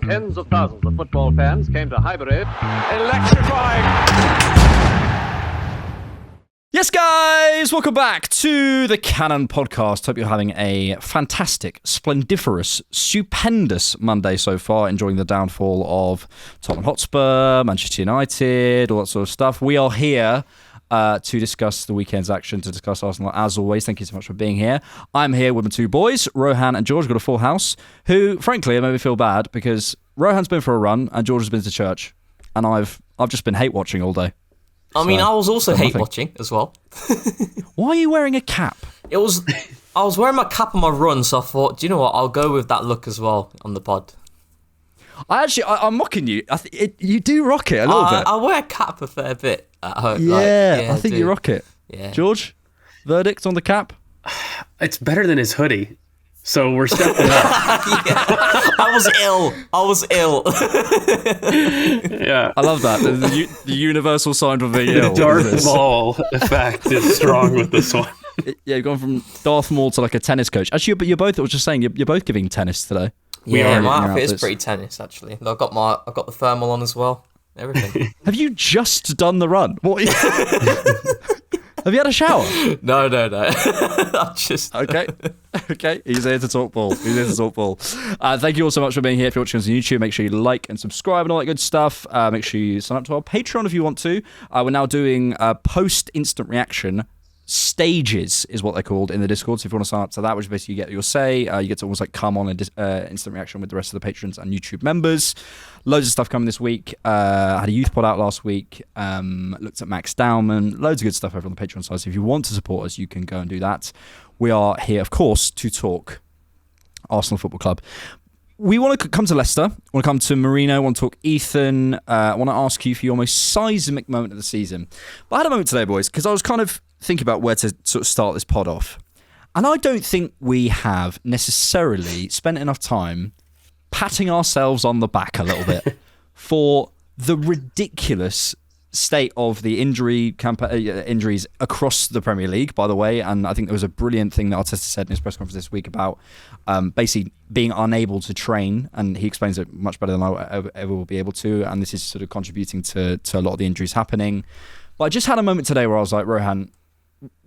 Tens of thousands of football fans came to Highbury. Electrifying! Yes, guys! Welcome back to the Cannon Podcast. Hope you're having a fantastic, splendiferous, stupendous Monday so far, enjoying the downfall of Tottenham Hotspur, Manchester United, all that sort of stuff. We are here to discuss the weekend's action, to discuss Arsenal. As always, thank you so much for being here. I'm here with my two boys, Rohan and George. Got a full house, who, frankly, made me feel bad because Rohan's been for a run and George has been to church, and I've just been hate watching all day. I mean, I was also hate watching as well. Why are you wearing a cap? I was wearing my cap on my run, so I thought, do you know what? I'll go with that look as well on the pod. I'm mocking you. You do rock it a little bit. I wear a cap a fair bit at home. Yeah, I think you rock it. Yeah. George, verdict on the cap? It's better than his hoodie. So we're stepping up. I was ill. Yeah. I love that. The universal sign of being ill. The Darth Maul effect is strong with this one. Yeah, you've gone from Darth Maul to like a tennis coach. Actually, but you're both. I was just saying, you're both giving tennis today. Yeah, my outfit is pretty tennis actually. I've got the thermal on as well. Everything. Have you just done the run? What? Have you had a shower? No. I'm just... Okay. He's here to talk ball. Thank you all so much for being here. If you're watching us on YouTube, make sure you like and subscribe and all that good stuff. Make sure you sign up to our Patreon if you want to. We're now doing post-instant reaction stages is what they're called in the Discord. So if you want to sign up to that, which basically you get your say, you get to almost like come on and instant reaction with the rest of the patrons and YouTube members. Loads of stuff coming this week. Had a youth pod out last week. Looked at Max Dowman. Loads of good stuff over on the Patreon side. So if you want to support us, you can go and do that. We are here, of course, to talk Arsenal Football Club. We want to come to Leicester. We want to come to Marino. Want to talk Ethan. I want to ask you for your most seismic moment of the season. But I had a moment today, boys, because I was kind of thinking about where to sort of start this pod off. And I don't think we have necessarily spent enough time patting ourselves on the back a little bit for the ridiculous state of the injuries across the Premier League, by the way. And I think there was a brilliant thing that Arteta said in his press conference this week about basically being unable to train, and he explains it much better than I ever will be able to, and this is sort of contributing to a lot of the injuries happening. But I just had a moment today where I was like, Rohan,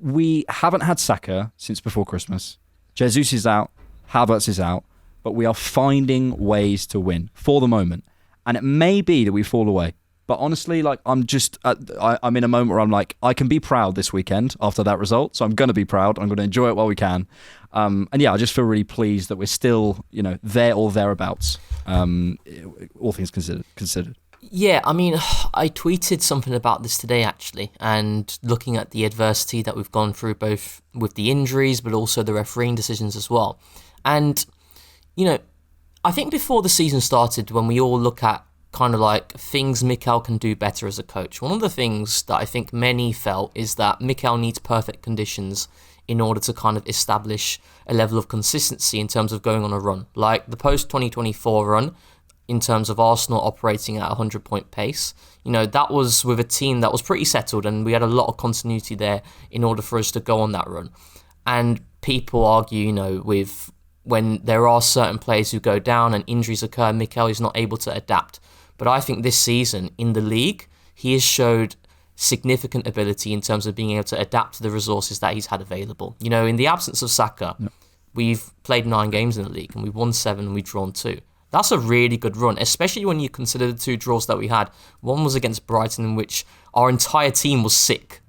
we haven't had Saka since before Christmas. Jesus is out, Havertz is out, but we are finding ways to win for the moment. And it may be that we fall away. But honestly, like I'm in a moment where I'm like, I can be proud this weekend after that result. So I'm going to be proud. I'm going to enjoy it while we can. And yeah, I just feel really pleased that we're still, there or thereabouts, all things considered. Yeah, I mean, I tweeted something about this today, actually, and looking at the adversity that we've gone through, both with the injuries, but also the refereeing decisions as well. And, I think before the season started, when we all look at kind of like things Mikel can do better as a coach, one of the things that I think many felt is that Mikel needs perfect conditions in order to kind of establish a level of consistency in terms of going on a run. Like the post-2024 run, in terms of Arsenal operating at a 100-point pace, that was with a team that was pretty settled, and we had a lot of continuity there in order for us to go on that run. And people argue, with when there are certain players who go down and injuries occur, Mikel is not able to adapt. But I think this season in the league, he has showed significant ability in terms of being able to adapt to the resources that he's had available. In the absence of Saka, we've played 9 games in the league and we've won 7 and we've drawn 2. That's a really good run, especially when you consider the 2 draws that we had. One was against Brighton, in which our entire team was sick,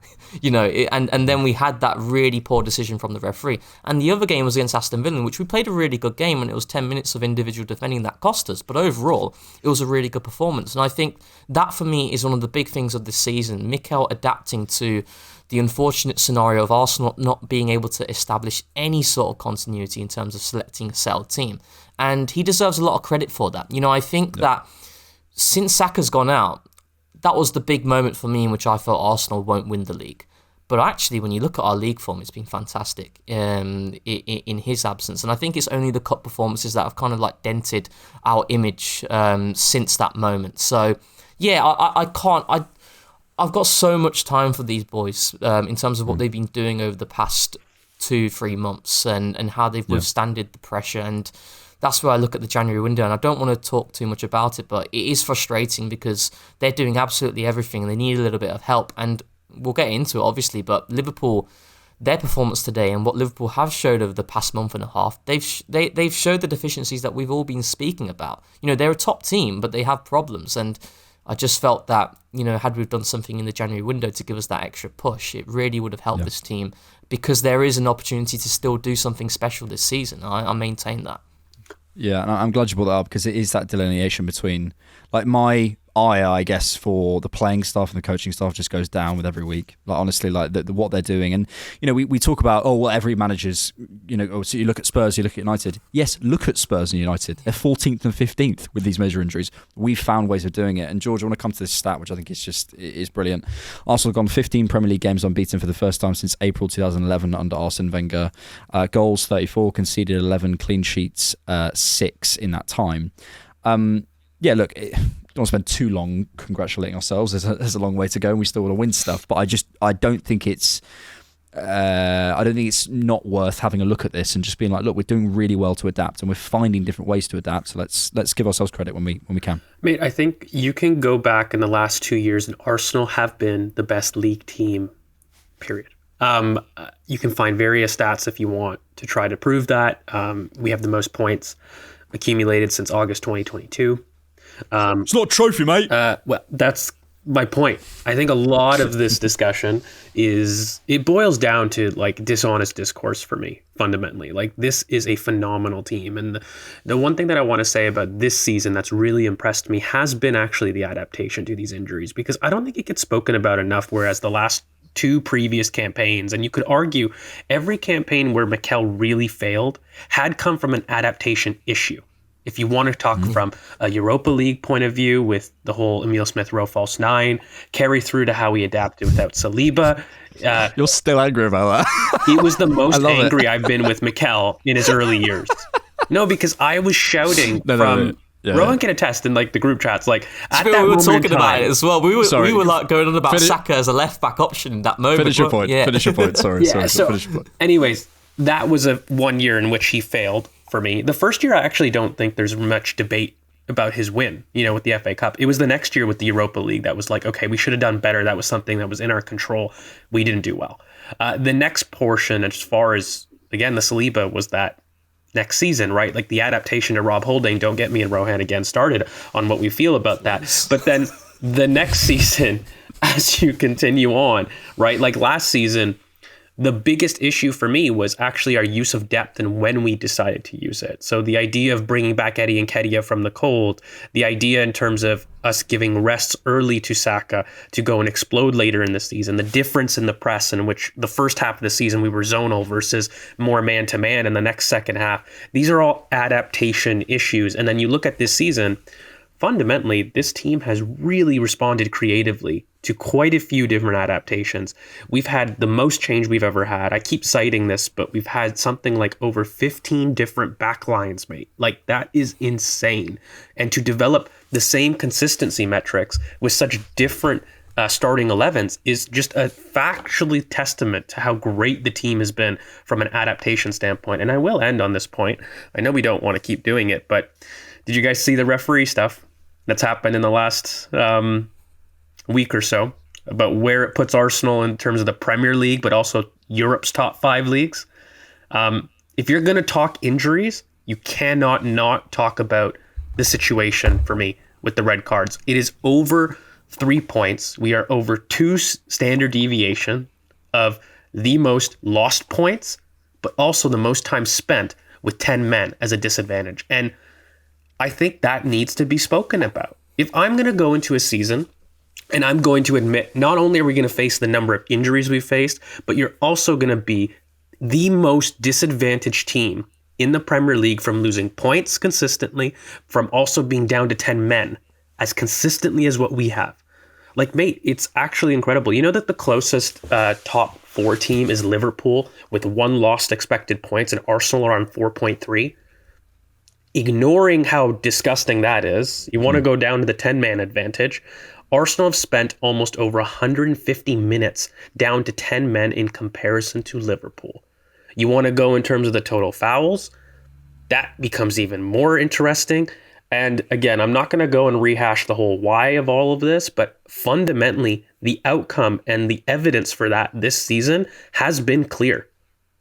and then we had that really poor decision from the referee. And the other game was against Aston Villa, in which we played a really good game, and it was 10 minutes of individual defending that cost us. But overall, it was a really good performance. And I think that, for me, is one of the big things of this season. Mikel adapting to the unfortunate scenario of Arsenal not being able to establish any sort of continuity in terms of selecting a settled team. And he deserves a lot of credit for that. I think that since Saka's gone out, that was the big moment for me in which I felt Arsenal won't win the league. But actually, when you look at our league form, it's been fantastic in his absence. And I think it's only the cup performances that have kind of like dented our image since that moment. So, yeah, I've got so much time for these boys in terms of what they've been doing over the past 2-3 months and how they've withstanded the pressure. And that's where I look at the January window, and I don't want to talk too much about it, but it is frustrating because they're doing absolutely everything and they need a little bit of help, and we'll get into it obviously, but Liverpool, their performance today and what Liverpool have showed over the past month and a half, they've showed the deficiencies that we've all been speaking about. They're a top team, but they have problems, and I just felt that, had we done something in the January window to give us that extra push, it really would have helped this team, because there is an opportunity to still do something special this season. I maintain that. Yeah, and I'm glad you brought that up, because it is that delineation between, like, my eye, I guess, for the playing staff and the coaching staff just goes down with every week. Like, honestly, like what they're doing. And, we talk about, every manager's, so you look at Spurs, you look at United. Yes, look at Spurs and United. They're 14th and 15th with these major injuries. We've found ways of doing it. And George, I want to come to this stat, which I think is brilliant. Arsenal have gone 15 Premier League games unbeaten for the first time since April 2011 under Arsene Wenger. Goals 34, conceded 11, clean sheets 6 in that time. Yeah, look, don't want to spend too long congratulating ourselves. There's a long way to go, and we still want to win stuff. But I don't think it's not worth having a look at this and just being like, look, we're doing really well to adapt, and we're finding different ways to adapt. So let's give ourselves credit when we can. Mate, I think you can go back in the last 2 years, and Arsenal have been the best league team. Period. You can find various stats if you want to try to prove that. We have the most points accumulated since August 2022. It's not a trophy, mate. Well, that's my point. I think a lot of this discussion it boils down to like dishonest discourse for me, fundamentally. Like, this is a phenomenal team. And the one thing that I want to say about this season that's really impressed me has been actually the adaptation to these injuries, because I don't think it gets spoken about enough, whereas the last 2 previous campaigns, and you could argue every campaign where Mikel really failed had come from an adaptation issue. If you want to talk from a Europa League point of view with the whole Emile Smith-Rowe false 9, carry through to how he adapted without Saliba. You're still angry about that. He was the most angry I've been with Mikel in his early years. No, because I was shouting from... Yeah, Rowan can attest in like the group chats. Like, at that we were moment talking about it as well. We were like going on about Saka as a left back option in that moment. Finish your point. Yeah. Finish your point. Sorry. So, finish your point. Anyways, that was a 1 year in which he failed for me. The first year, I actually don't think there's much debate about his win, with the FA Cup. It was the next year with the Europa League that was like, okay, we should have done better. That was something that was in our control. We didn't do well. The next portion, as far as, again, the Saliba was that next season, right? Like the adaptation to Rob Holding, don't get me and Rohan again started on what we feel about that. But then the next season, as you continue on, right? Like last season, the biggest issue for me was actually our use of depth and when we decided to use it. So the idea of bringing back Eddie Nketiah from the cold, the idea in terms of us giving rests early to Saka to go and explode later in the season, the difference in the press in which the first half of the season we were zonal versus more man-to-man in the next second half. These are all adaptation issues. And then you look at this season, fundamentally, this team has really responded creatively to quite a few different adaptations. We've had the most change we've ever had. I keep citing this, but we've had something like over 15 different backlines, mate. Like, that is insane. And to develop the same consistency metrics with such different starting 11s is just a factually testament to how great the team has been from an adaptation standpoint. And I will end on this point. I know we don't want to keep doing it, but did you guys see the referee stuff that's happened in the last week or so about where it puts Arsenal in terms of the Premier League, but also Europe's top 5 leagues? If you're going to talk injuries, you cannot not talk about the situation for me with the red cards. It is over 3 points. We are over 2 standard deviation of the most lost points, but also the most time spent with 10 men as a disadvantage. And I think that needs to be spoken about. If I'm going to go into a season and I'm going to admit, not only are we going to face the number of injuries we've faced, but you're also going to be the most disadvantaged team in the Premier League from losing points consistently, from also being down to 10 men as consistently as what we have. Like, mate, it's actually incredible. You know that the closest top 4 team is Liverpool with 1 lost expected points, and Arsenal are on 4.3. Ignoring how disgusting that is, you want to go down to the 10-man advantage. Arsenal have spent almost over 150 minutes down to 10 men in comparison to Liverpool. You want to go in terms of the total fouls? that becomes even more interesting. And again, I'm not going to go and rehash the whole why of all of this, but fundamentally, the outcome and the evidence for that this season has been clear.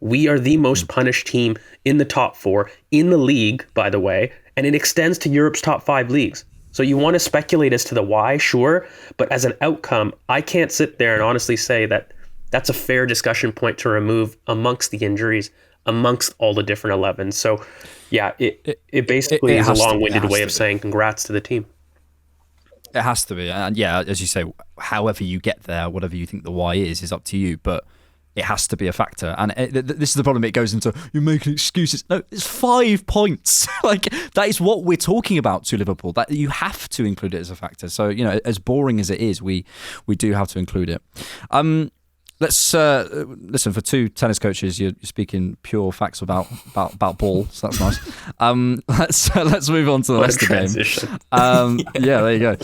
We are the most punished team in the top 4 in the league, by the way, and it extends to Europe's top 5 leagues. So you want to speculate as to the why, sure, but as an outcome, I can't sit there and honestly say that that's a fair discussion point to remove amongst the injuries, amongst all the different 11s. So yeah, it basically is a long-winded way of saying congrats to the team. It has to be. And yeah, as you say, however you get there, whatever you think the why is up to you. But it has to be a factor. And this is the problem. It goes into, you're making excuses. No, it's 5 points. Like, that is what we're talking about to Liverpool. That you have to include it as a factor. So, as boring as it is, we do have to include it. Let's listen, for 2 tennis coaches, you're speaking pure facts about ball, so that's nice. Let's move on to the Leicester game. Yeah, there you go.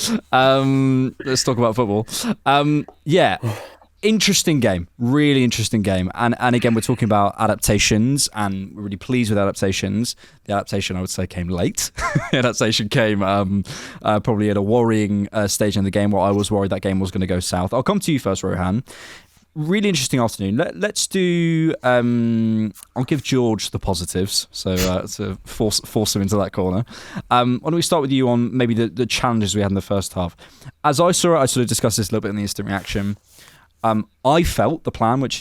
Let's talk about football. Interesting game, really interesting game. And again, we're talking about adaptations, and we're really pleased with adaptations. The adaptation, I would say, came late. The adaptation came probably at a worrying stage in the game where I was worried that game was going to go south. I'll come to you first, Rohan. Really interesting afternoon. Let's do. I'll give George the positives, so to force him into that corner. Why don't we start with you on maybe the challenges we had in the first half? As I saw it, I sort of discussed this a little bit in the instant reaction. I felt the plan, which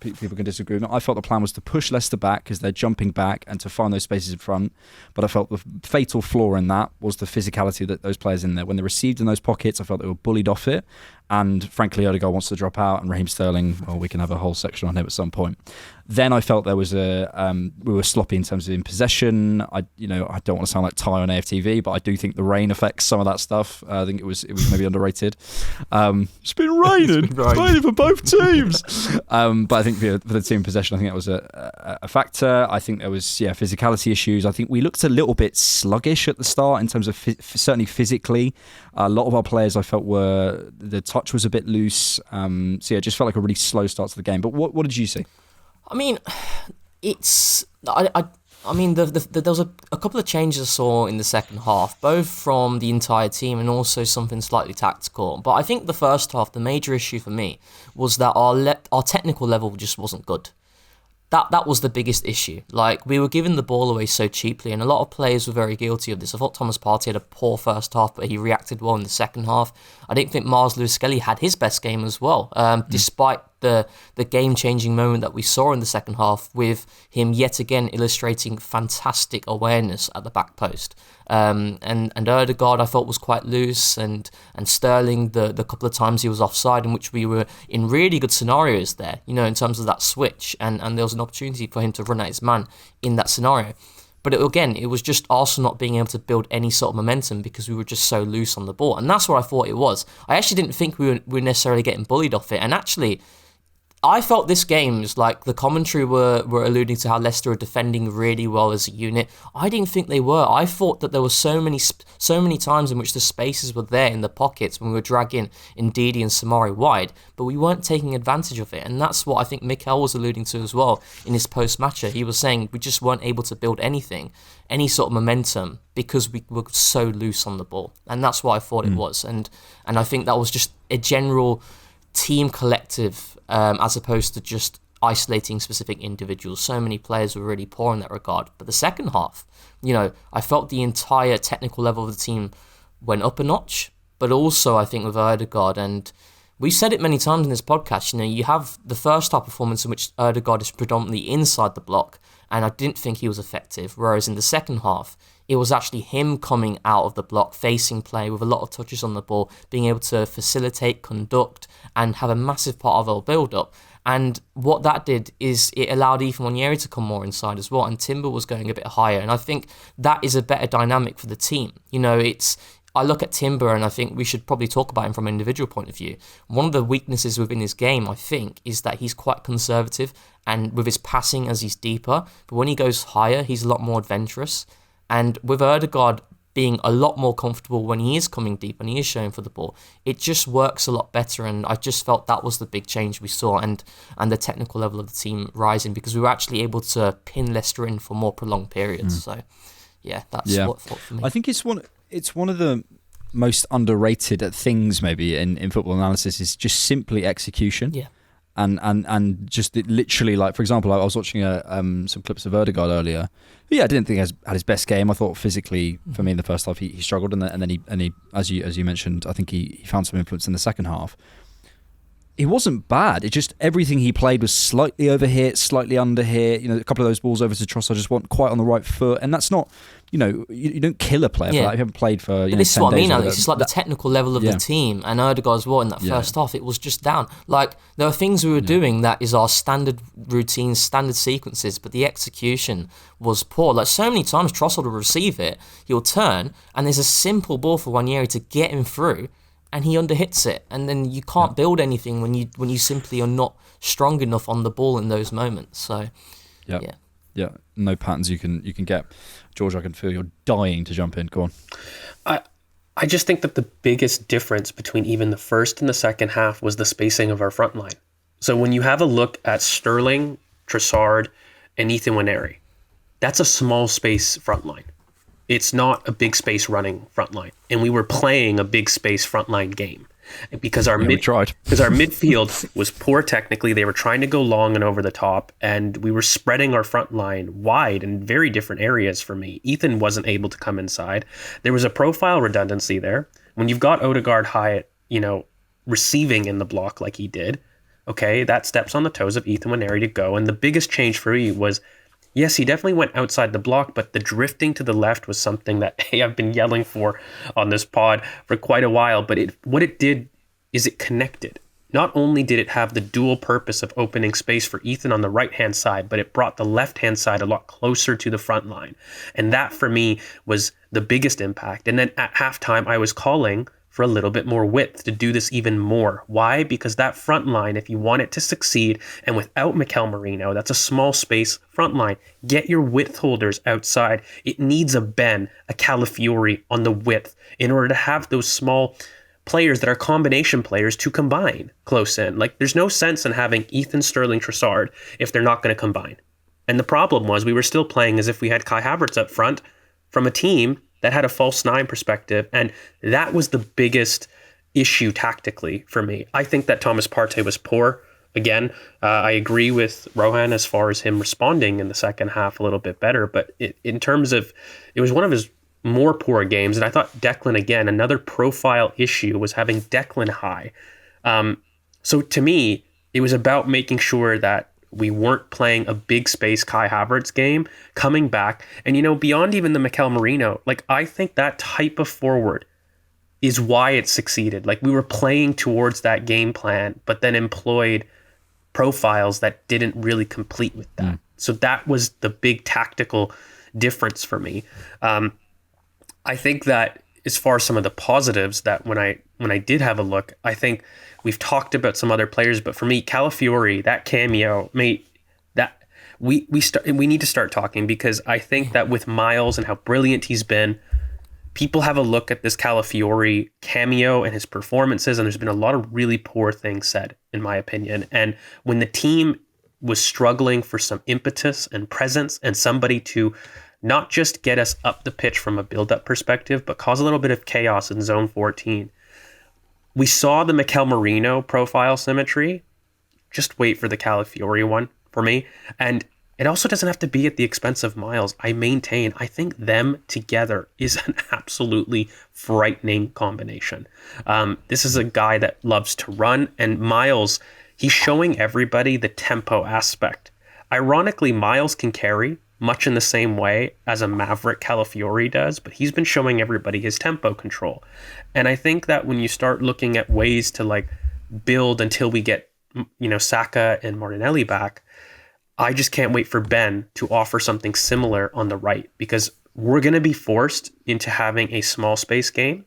people can disagree with, I felt the plan was to push Leicester back because they're jumping back and to find those spaces in front. But I felt the fatal flaw in that was the physicality that those players in there, when they received in those pockets, I felt they were bullied off it. And frankly, Odegaard wants to drop out, and Raheem Sterling, well, we can have a whole section on him at some point. Then I felt there was we were sloppy in terms of in possession. I don't want to sound like Ty on AFTV, but I do think the rain affects some of that stuff. I think it was maybe underrated. It's been raining. It's raining for both teams. But I think for the team possession, I think that was a factor. I think there was physicality issues. I think we looked a little bit sluggish at the start in terms of certainly physically. A lot of our players I felt the touch was a bit loose. It just felt like a really slow start to the game. But what did you see? I mean, it's I mean, there was a couple of changes I saw in the second half, both from the entire team and also something slightly tactical. But I think the first half, the major issue for me was that our technical level just wasn't good. That was the biggest issue. Like, we were giving the ball away so cheaply, and a lot of players were very guilty of this. I thought Thomas Partey had a poor first half, but he reacted well in the second half. I didn't think Mars Lewis-Skelly had his best game as well, despite the game-changing moment that we saw in the second half, with him yet again illustrating fantastic awareness at the back post. And Odegaard I thought was quite loose, and Sterling the couple of times he was offside, in which we were in really good scenarios there, in terms of that switch, and there was an opportunity for him to run at his man in that scenario. But it was just Arsenal not being able to build any sort of momentum because we were just so loose on the ball, and that's what I thought it was. I actually didn't think we were necessarily getting bullied off it, and actually I felt this game was like the commentary were alluding to how Leicester are defending really well as a unit. I didn't think they were. I thought that there were so many times in which the spaces were there in the pockets when we were dragging Ndidi and Samari wide, but we weren't taking advantage of it. And that's what I think Mikel was alluding to as well in his post-matcher. He was saying we just weren't able to build anything, any sort of momentum, because we were so loose on the ball. And that's what I thought it was. And I think that was just a general team collective, as opposed to just isolating specific individuals. So many players were really poor in that regard. But the second half, I felt the entire technical level of the team went up a notch. But also, I think with Odegaard, and we've said it many times in this podcast, you have the first half performance in which Odegaard is predominantly inside the block, and I didn't think he was effective. Whereas in the second half, it was actually him coming out of the block, facing play with a lot of touches on the ball, being able to facilitate, conduct, and have a massive part of our build-up. And what that did is it allowed Nwaneri to come more inside as well, and Timber was going a bit higher. And I think that is a better dynamic for the team. I look at Timber and I think we should probably talk about him from an individual point of view. One of the weaknesses within his game, I think, is that he's quite conservative, and with his passing as he's deeper. But when he goes higher, he's a lot more adventurous. And with Odegaard being a lot more comfortable when he is coming deep and he is showing for the ball. It just works a lot better, and I just felt that was the big change we saw, and the technical level of the team rising, because we were actually able to pin Leicester in for more prolonged periods. So, yeah, that's what for me. I think it's one of the most underrated things maybe in football analysis is just simply execution. Yeah. And just literally, like, for example, I was watching some clips of Ødegaard earlier. Yeah, I didn't think he had his best game. I thought physically, for me, in the first half, he struggled, and then he, as you mentioned, I think he found some influence in the second half. He wasn't bad. It just everything he played was slightly overhit, slightly underhit. A couple of those balls over to Trossard just weren't quite on the right foot, and that's not. You don't kill a player for that. You haven't played for. But this is 10 what I days mean, or Alex. whatever. It's like the technical level of the team, and Ødegaard's in that first half, it was just down. Like, there are things we were doing that is our standard routines, standard sequences, but the execution was poor. Like, so many times Trossard will receive it, he'll turn, and there's a simple ball for Nwaneri to get him through, and he underhits it, and then you can't build anything when you simply are not strong enough on the ball in those moments. So, yeah, no patterns you can get. George, I can feel you're dying to jump in. Go on. I just think that the biggest difference between even the first and the second half was the spacing of our front line. So when you have a look at Sterling, Trossard, and Nwaneri, that's a small space front line. It's not a big space running front line. And we were playing a big space front line game. Because our midfield was poor technically. They were trying to go long and over the top, and we were spreading our front line wide in very different areas for me. Ethan wasn't able to come inside. There was a profile redundancy there. When you've got Ødegaard high, receiving in the block like he did, okay, that steps on the toes of Ethan Nwaneri to go. And the biggest change for me was, yes, he definitely went outside the block, but the drifting to the left was something that I've been yelling for on this pod for quite a while. But what it did is it connected. Not only did it have the dual purpose of opening space for Ethan on the right-hand side, but it brought the left-hand side a lot closer to the front line. And that, for me, was the biggest impact. And then at halftime, I was calling for a little bit more width to do this even more. Why? Because that front line, if you want it to succeed, and without Mikel Merino, that's a small space front line. Get your width holders outside. It needs a Ben, a Calafiori on the width in order to have those small players that are combination players to combine close in. Like, there's no sense in having Ethan, Sterling, Trossard if they're not going to combine. And the problem was we were still playing as if we had Kai Havertz up front from a team that had a false nine perspective, and that was the biggest issue tactically for me. I think that Thomas Partey was poor. Again, I agree with Rohan as far as him responding in the second half a little bit better, but in terms of, it was one of his more poor games, and I thought Declan, again, another profile issue was having Declan high. So to me, it was about making sure that we weren't playing a big space Kai Havertz game, coming back. And, beyond even the Mikel Merino, like, I think that type of forward is why it succeeded. Like, we were playing towards that game plan, but then employed profiles that didn't really complete with that. So that was the big tactical difference for me. I think that as far as some of the positives, that when I did have a look, I think we've talked about some other players, but for me, Calafiori, that cameo, mate, that we need to start talking, because I think that with Miles and how brilliant he's been, people have a look at this Calafiori cameo and his performances, and there's been a lot of really poor things said, in my opinion. And when the team was struggling for some impetus and presence and somebody to not just get us up the pitch from a build-up perspective, but cause a little bit of chaos in zone 14, we saw the Mikel Merino profile symmetry. Just wait for the Calafiori one for me. And it also doesn't have to be at the expense of Miles. I think them together is an absolutely frightening combination. This is a guy that loves to run, and Miles, he's showing everybody the tempo aspect. Ironically, Miles can carry much in the same way as a Maverick Calafiori does, but he's been showing everybody his tempo control. And I think that when you start looking at ways to build until we get, Saka and Martinelli back, I just can't wait for Ben to offer something similar on the right, because we're going to be forced into having a small space game.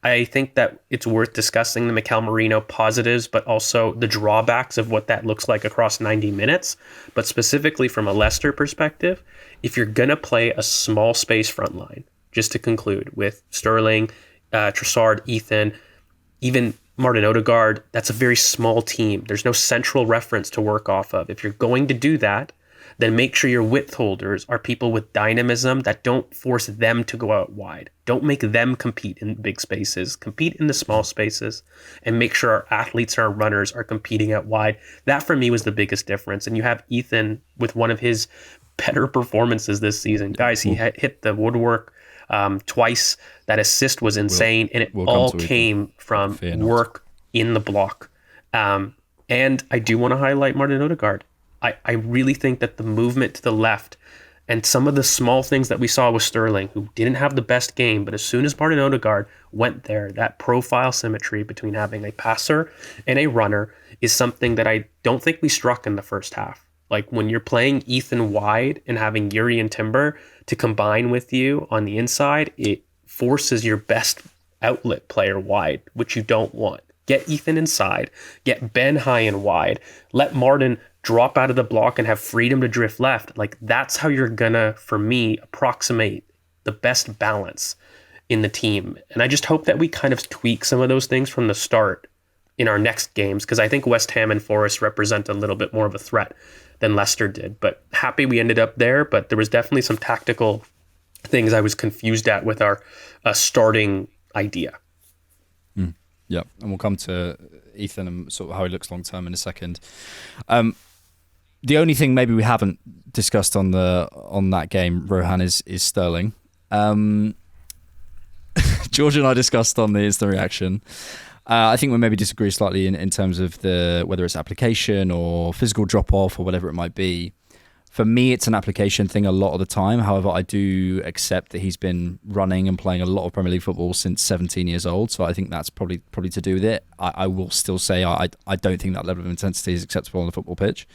I think that it's worth discussing the Mikel Merino positives, but also the drawbacks of what that looks like across 90 minutes. But specifically from a Leicester perspective, if you're going to play a small space front line, just to conclude, with Sterling, Trossard, Ethan, even Martin Odegaard, that's a very small team. There's no central reference to work off of. If you're going to do that, then make sure your width holders are people with dynamism that don't force them to go out wide. Don't make them compete in big spaces. Compete in the small spaces, and make sure our athletes and our runners are competing out wide. That for me was the biggest difference. And you have Ethan with one of his better performances this season. Guys, he hit the woodwork twice. That assist was insane, and it all came from work in the block. And I do want to highlight Martin Odegaard. I really think that the movement to the left and some of the small things that we saw with Sterling, who didn't have the best game, but as soon as Martin Odegaard went there, that profile symmetry between having a passer and a runner is something that I don't think we struck in the first half. Like when you're playing Ethan wide and having Yuri and Timber to combine with you on the inside, it forces your best outlet player wide, which you don't want. Get Ethan inside, get Ben high and wide, let Martin drop out of the block and have freedom to drift left. Like that's how you're gonna, for me, approximate the best balance in the team. And I just hope that we kind of tweak some of those things from the start in our next games, because I think West Ham and Forest represent a little bit more of a threat than Leicester did. But happy we ended up there, but there was definitely some tactical things I was confused at with our starting idea. Yeah, and we'll come to Ethan and sort of how he looks long term in a second. The only thing maybe we haven't discussed on that game, Rohan, is Sterling. George and I discussed on the instant reaction. I think we maybe disagree slightly in terms of whether it's application or physical drop off or whatever it might be. For me, it's an application thing a lot of the time. However, I do accept that he's been running and playing a lot of Premier League football since 17 years old. So I think that's probably to do with it. I will still say I don't think that level of intensity is acceptable on the football pitch.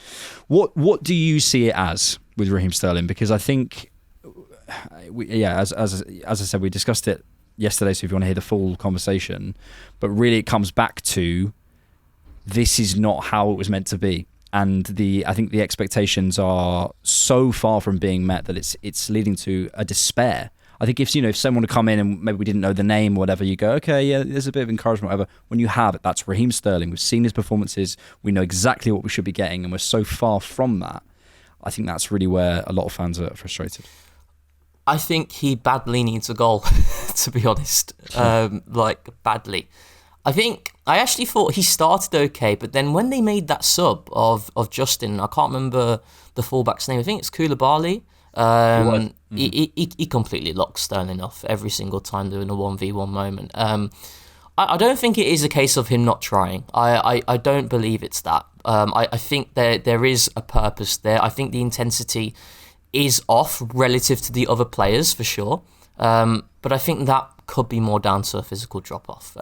What do you see it as with Raheem Sterling? Because I think, as I said, we discussed it yesterday. So if you want to hear the full conversation, but really it comes back to this is not how it was meant to be. And I think the expectations are so far from being met that it's leading to a despair. I think if someone would come in and maybe we didn't know the name or whatever, you go, okay, yeah, there's a bit of encouragement, whatever. When you have it, that's Raheem Sterling. We've seen his performances. We know exactly what we should be getting, and we're so far from that. I think that's really where a lot of fans are frustrated. I think he badly needs a goal, to be honest. Badly. I actually thought he started okay, but then when they made that sub of Justin, I can't remember the fullback's name. I think it's Koulibaly. He completely locked Sterling off every single time doing a 1v1 moment. I don't think it is a case of him not trying. I don't believe it's that. I think there is a purpose there. I think the intensity is off relative to the other players for sure. But I think that could be more down to a physical drop-off,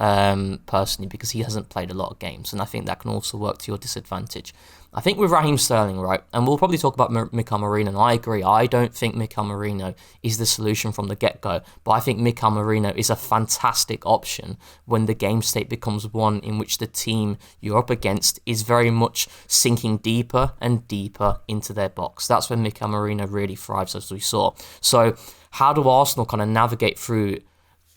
personally, because he hasn't played a lot of games, and I think that can also work to your disadvantage. I think with Raheem Sterling, right, and we'll probably talk about Mikel Merino, and I agree, I don't think Mikel Merino is the solution from the get-go, but I think Mikel Merino is a fantastic option when the game state becomes one in which the team you're up against is very much sinking deeper and deeper into their box. That's when Mikel Merino really thrives, as we saw. So how do Arsenal kind of navigate through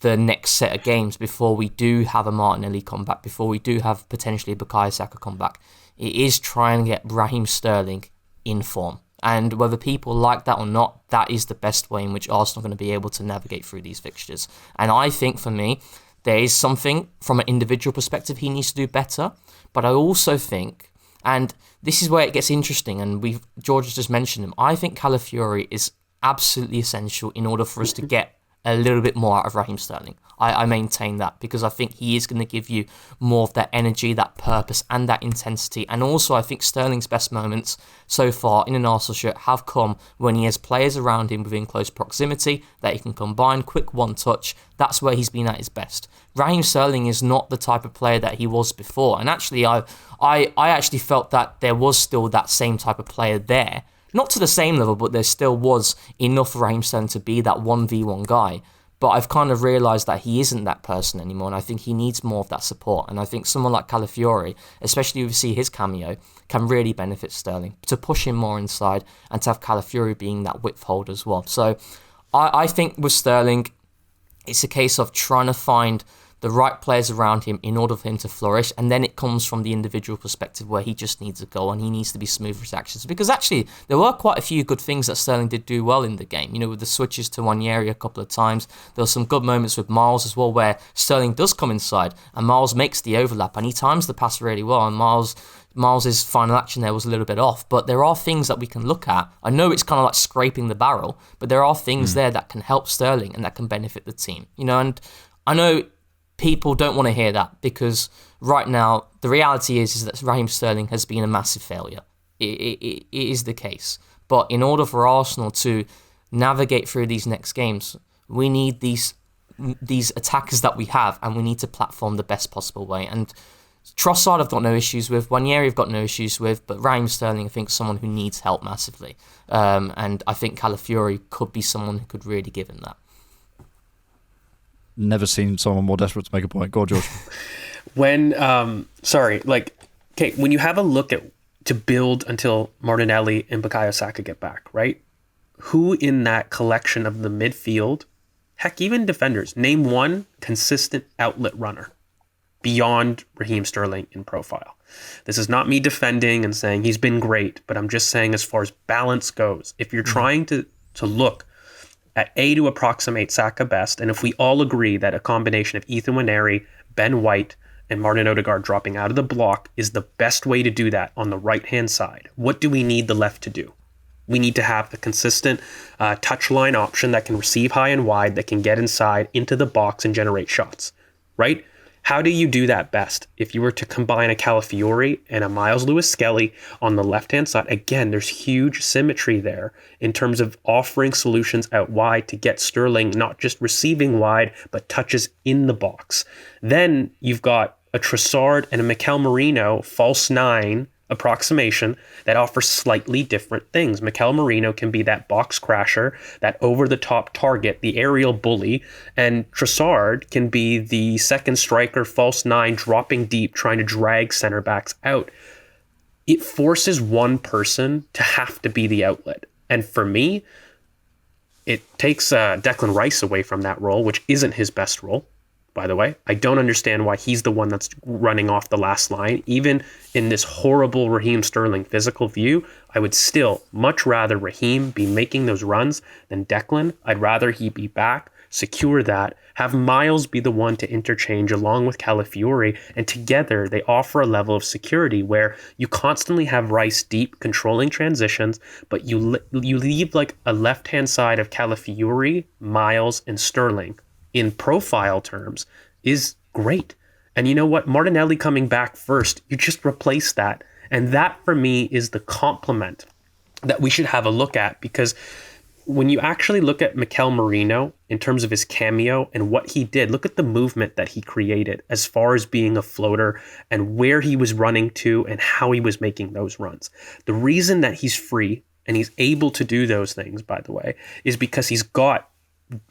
the next set of games before we do have a Martinelli comeback, before we do have potentially a Bukayo Saka comeback? It is trying to get Raheem Sterling in form. And whether people like that or not, that is the best way in which Arsenal are going to be able to navigate through these fixtures. And I think for me, there is something from an individual perspective he needs to do better. But I also think, and this is where it gets interesting, and George has just mentioned him, I think Calafiori is absolutely essential in order for us to get a little bit more out of Raheem Sterling. I maintain that because I think he is going to give you more of that energy, that purpose, and that intensity. And also, I think Sterling's best moments so far in an Arsenal shirt have come when he has players around him within close proximity that he can combine, quick one touch. That's where he's been at his best. Raheem Sterling is not the type of player that he was before. And actually, I actually felt that there was still that same type of player there. Not to the same level, but there still was enough for Raheem Sterling to be that 1v1 guy. But I've kind of realised that he isn't that person anymore, and I think he needs more of that support. And I think someone like Calafiori, especially if you see his cameo, can really benefit Sterling to push him more inside and to have Calafiori being that width holder as well. So I think with Sterling, It's a case of trying to find the right players around him in order for him to flourish, and then it comes from the individual perspective where he just needs a goal and he needs to be smooth with his actions. Because actually, there were quite a few good things that Sterling did do well in the game. You know, with the switches to Nwaneri a couple of times, there were some good moments with Miles as well, where Sterling does come inside and Miles makes the overlap and he times the pass really well, and Miles's final action there was a little bit off, but there are things that we can look at. I know it's kind of like scraping the barrel, but there are things there that can help Sterling and that can benefit the team. You know, and I know people don't want to hear that, because right now the reality is that Raheem Sterling has been a massive failure. It is the case. But in order for Arsenal to navigate through these next games, we need these attackers that we have, and we need to platform the best possible way. And Trossard I've got no issues with, Nwaneri I've got no issues with, but Raheem Sterling I think is someone who needs help massively. And I think Calafiori could be someone who could really give him that. Never seen someone more desperate to make a point. Go on, George. When when you have a look at to build until Martinelli and Bukayo Saka get back, right? Who in that collection of the midfield, heck, even defenders, name one consistent outlet runner beyond Raheem Sterling in profile. This is not me defending and saying he's been great, but I'm just saying as far as balance goes, if you're trying to look at to approximate Saka best, and if we all agree that a combination of Ethan Nwaneri, Ben White, and Martin Odegaard dropping out of the block is the best way to do that on the right-hand side, what do we need the left to do? We need to have a consistent touchline option that can receive high and wide, that can get inside into the box and generate shots, right? How do you do that best? If you were to combine a Calafiori and a Miles Lewis-Skelly on the left-hand side, again, there's huge symmetry there in terms of offering solutions out wide to get Sterling not just receiving wide, but touches in the box. Then you've got a Trossard and a Mikel Merino false nine approximation that offers slightly different things. Mikel Merino can be that box crasher, that over-the-top target, the aerial bully, and Trossard can be the second striker, false nine, dropping deep, trying to drag center backs out. It forces one person to have to be the outlet. And for me, it takes Declan Rice away from that role, which isn't his best role, by the way. I don't understand why he's the one that's running off the last line. Even in this horrible Raheem Sterling physical view, I would still much rather Raheem be making those runs than Declan. I'd rather he be back, secure that, have Miles be the one to interchange along with Calafiori, and together they offer a level of security where you constantly have Rice deep, controlling transitions, but you leave like a left-hand side of Calafiori, Miles, and Sterling in profile terms is great. And you know what? Martinelli coming back first, you just replace that. And that for me is the compliment that we should have a look at, because when you actually look at Mikel Merino in terms of his cameo and what he did, look at the movement that he created as far as being a floater and where he was running to and how he was making those runs. The reason that he's free and he's able to do those things, by the way, is because he's got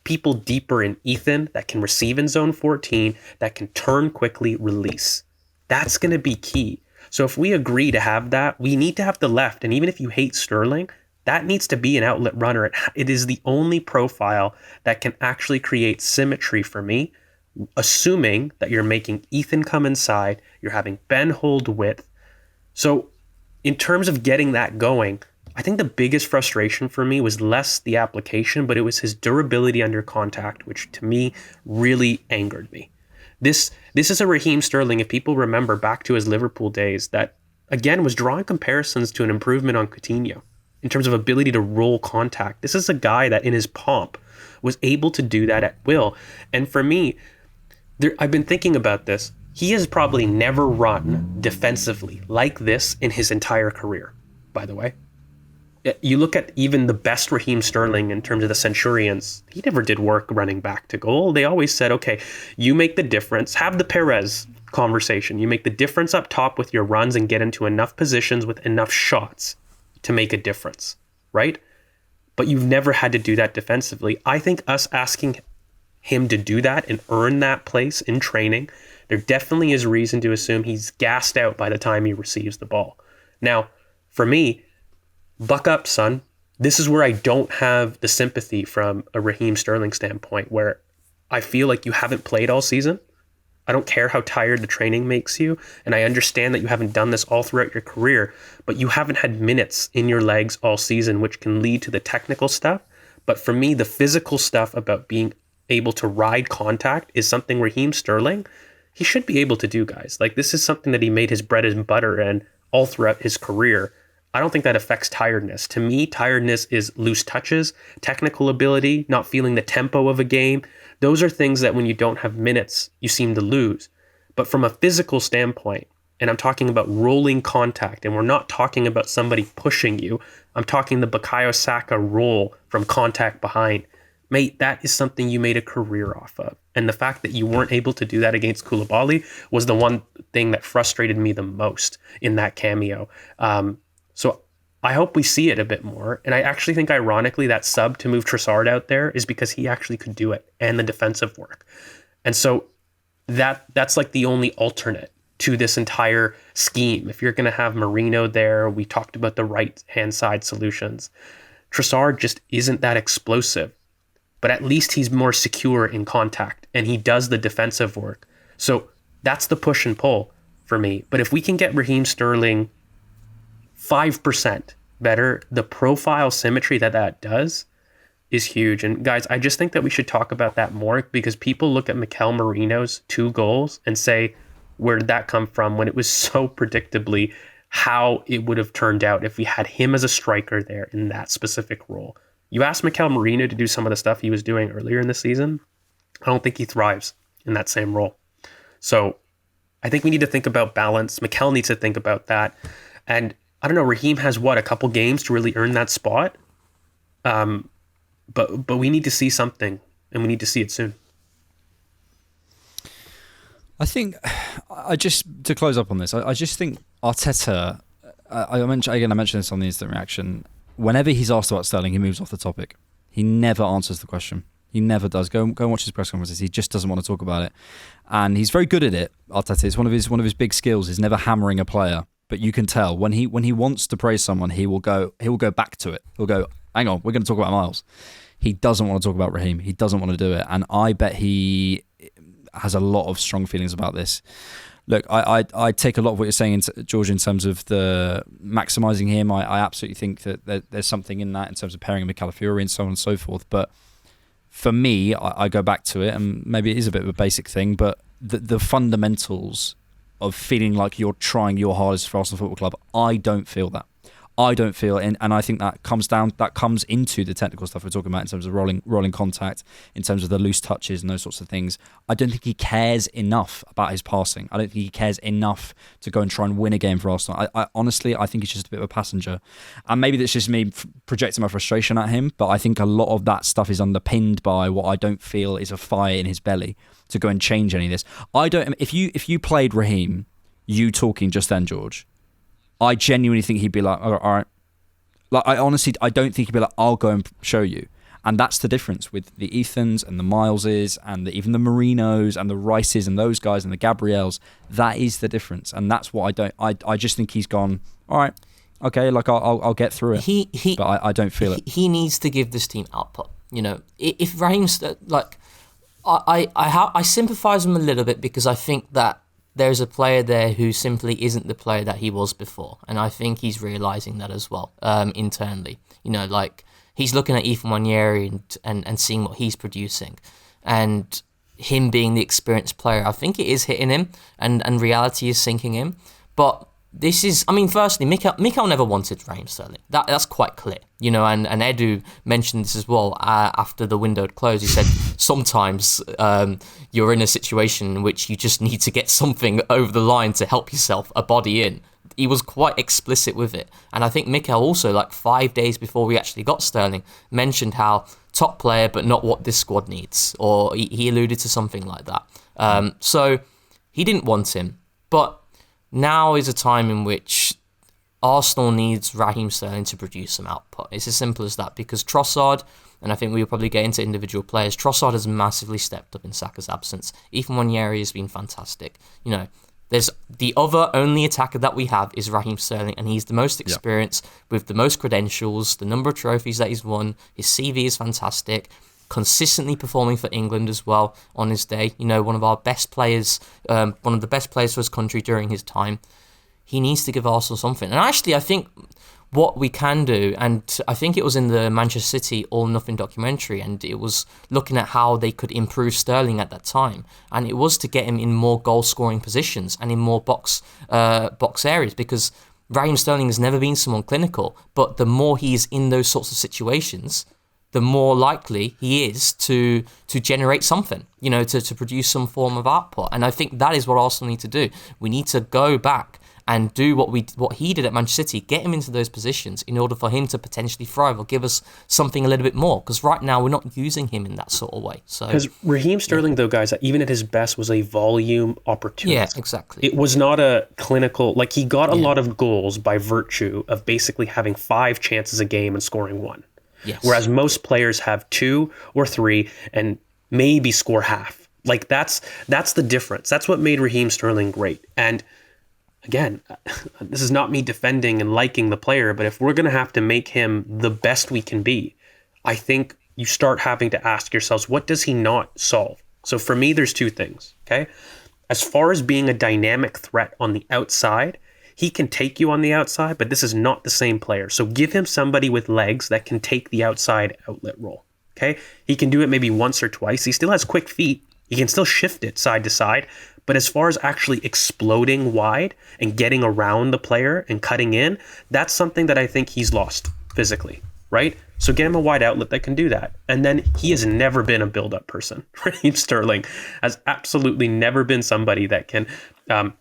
people deeper in Ethan that can receive in zone 14, that can turn quickly, release. That's going to be key. So if we agree to have that, we need to have the left. And even if you hate Sterling, that needs to be an outlet runner. It is the only profile that can actually create symmetry for me, assuming that you're making Ethan come inside, you're having Ben hold width. So in terms of getting that going, I think the biggest frustration for me was less the application, but it was his durability under contact, which to me really angered me. This is a Raheem Sterling, if people remember back to his Liverpool days, that again was drawing comparisons to an improvement on Coutinho in terms of ability to roll contact. This is a guy that in his pomp was able to do that at will. And for me, I've been thinking about this. He has probably never run defensively like this in his entire career, by the way. You look at even the best Raheem Sterling in terms of the Centurions, he never did work running back to goal. They always said, okay, you make the difference. Have the Perez conversation. You make the difference up top with your runs and get into enough positions with enough shots to make a difference, right? But you've never had to do that defensively. I think us asking him to do that and earn that place in training, there definitely is reason to assume he's gassed out by the time he receives the ball. Now, for me, buck up, son. This is where I don't have the sympathy from a Raheem Sterling standpoint, where I feel like you haven't played all season. I don't care how tired the training makes you, and I understand that you haven't done this all throughout your career, but you haven't had minutes in your legs all season, which can lead to the technical stuff. But for me, the physical stuff about being able to ride contact is something Raheem Sterling, he should be able to do, guys. Like, this is something that he made his bread and butter and all throughout his career. I don't think that affects tiredness. To me, tiredness is loose touches, technical ability, not feeling the tempo of a game. Those are things that when you don't have minutes, you seem to lose. But from a physical standpoint, and I'm talking about rolling contact, and we're not talking about somebody pushing you. I'm talking the Bukayo Saka roll from contact behind. Mate, that is something you made a career off of. And the fact that you weren't able to do that against Koulibaly was the one thing that frustrated me the most in that cameo. So I hope we see it a bit more. And I actually think, ironically, that sub to move Trossard out there is because he actually could do it and the defensive work. And so that's like the only alternate to this entire scheme. If you're going to have Marino there, we talked about the right-hand side solutions. Trossard just isn't that explosive, but at least he's more secure in contact and he does the defensive work. So that's the push and pull for me. But if we can get Raheem Sterling 5% better, the profile symmetry that does is huge. And guys, I just think that we should talk about that more, because people look at Mikel Merino's 2 goals and say, where did that come from? When it was so predictably how it would have turned out if we had him as a striker there in that specific role. You ask Mikel Merino to do some of the stuff he was doing earlier in the season, I don't think he thrives in that same role. So I think we need to think about balance. Mikel needs to think about that. And I don't know, Raheem has a couple games to really earn that spot. But we need to see something, and we need to see it soon. I think, to close up on this, I just think Arteta, I mentioned this on the instant reaction, whenever he's asked about Sterling, he moves off the topic. He never answers the question. He never does. Go and watch his press conferences. He just doesn't want to talk about it. And he's very good at it, Arteta. It's one of his big skills is never hammering a player. But you can tell when he wants to praise someone, he will go back to it. He'll go, hang on, we're going to talk about Miles. He doesn't want to talk about Raheem. He doesn't want to do it. And I bet he has a lot of strong feelings about this. Look, I take a lot of what you're saying, George, in terms of the maximising him. I absolutely think that there's something in that in terms of pairing him with Calafiori and so on and so forth. But for me, I go back to it, and maybe it is a bit of a basic thing, but the fundamentals of feeling like you're trying your hardest for Arsenal Football Club, I don't feel that. And I think that comes into the technical stuff we're talking about in terms of rolling contact, in terms of the loose touches and those sorts of things. I don't think he cares enough about his passing. I don't think he cares enough to go and try and win a game for Arsenal. I honestly think he's just a bit of a passenger. And maybe that's just me projecting my frustration at him, but I think a lot of that stuff is underpinned by what I don't feel is a fire in his belly to go and change any of this. If you played Raheem, you talking just then, George, I genuinely think he'd be like, all right. Like, I don't think he'd be like, I'll go and show you. And that's the difference with the Ethans and the Mileses and even the Marinos and the Rices and those guys and the Gabriels. That is the difference. And that's what I just think he's gone, all right, okay, like I'll get through it. But I don't feel it. He needs to give this team output. You know, if Raheem's like, I sympathise with him a little bit, because I think that there's a player there who simply isn't the player that he was before. And I think he's realising that as well, internally. You know, like, he's looking at Nwaneri and seeing what he's producing. And him being the experienced player, I think it is hitting him, and reality is sinking in. But this is, firstly, Mikel never wanted Raheem Sterling. That's quite clear, you know, and Edu mentioned this as well after the window had closed. He said sometimes you're in a situation in which you just need to get something over the line to help yourself, a body in. He was quite explicit with it. And I think Mikel also, like 5 days before we actually got Sterling, mentioned how top player, but not what this squad needs. Or he alluded to something like that. So he didn't want him. But now is a time in which Arsenal needs Raheem Sterling to produce some output. It's as simple as that, because Trossard, and I think we'll probably get into individual players, Trossard has massively stepped up in Saka's absence. Nwaneri has been fantastic. You know, there's the only attacker that we have is Raheem Sterling, and he's the most experienced with the most credentials, the number of trophies that he's won. His CV is fantastic. consistently performing for England as well on his day. You know, one of our best players, one of the best players for his country during his time. He needs to give Arsenal something. And actually, I think what we can do, and I think it was in the Manchester City All Nothing documentary, and it was looking at how they could improve Sterling at that time, and it was to get him in more goal-scoring positions and in more box areas, because Raheem Sterling has never been someone clinical, but the more he's in those sorts of situations, the more likely he is to generate something, you know, to produce some form of output. And I think that is what Arsenal need to do. We need to go back and do what he did at Manchester City, get him into those positions in order for him to potentially thrive or give us something a little bit more. Because right now we're not using him in that sort of way. So because Raheem Sterling, though, guys, even at his best, was a volume opportunity. Yeah, exactly. It was not a clinical, like he got a lot of goals by virtue of basically having 5 chances a game and scoring 1. Yes. Whereas most players have 2 or 3 and maybe score half. Like that's the difference. That's what made Raheem Sterling great. And again, this is not me defending and liking the player, but if we're going to have to make him the best we can be, I think you start having to ask yourselves, what does he not solve? So for me, there's 2 things, okay? As far as being a dynamic threat on the outside, he can take you on the outside, but this is not the same player. So give him somebody with legs that can take the outside outlet role, okay? He can do it maybe once or twice. He still has quick feet. He can still shift it side to side. But as far as actually exploding wide and getting around the player and cutting in, that's something that I think he's lost physically, right? So get him a wide outlet that can do that. And then he has never been a build-up person. Raheem Sterling has absolutely never been somebody that can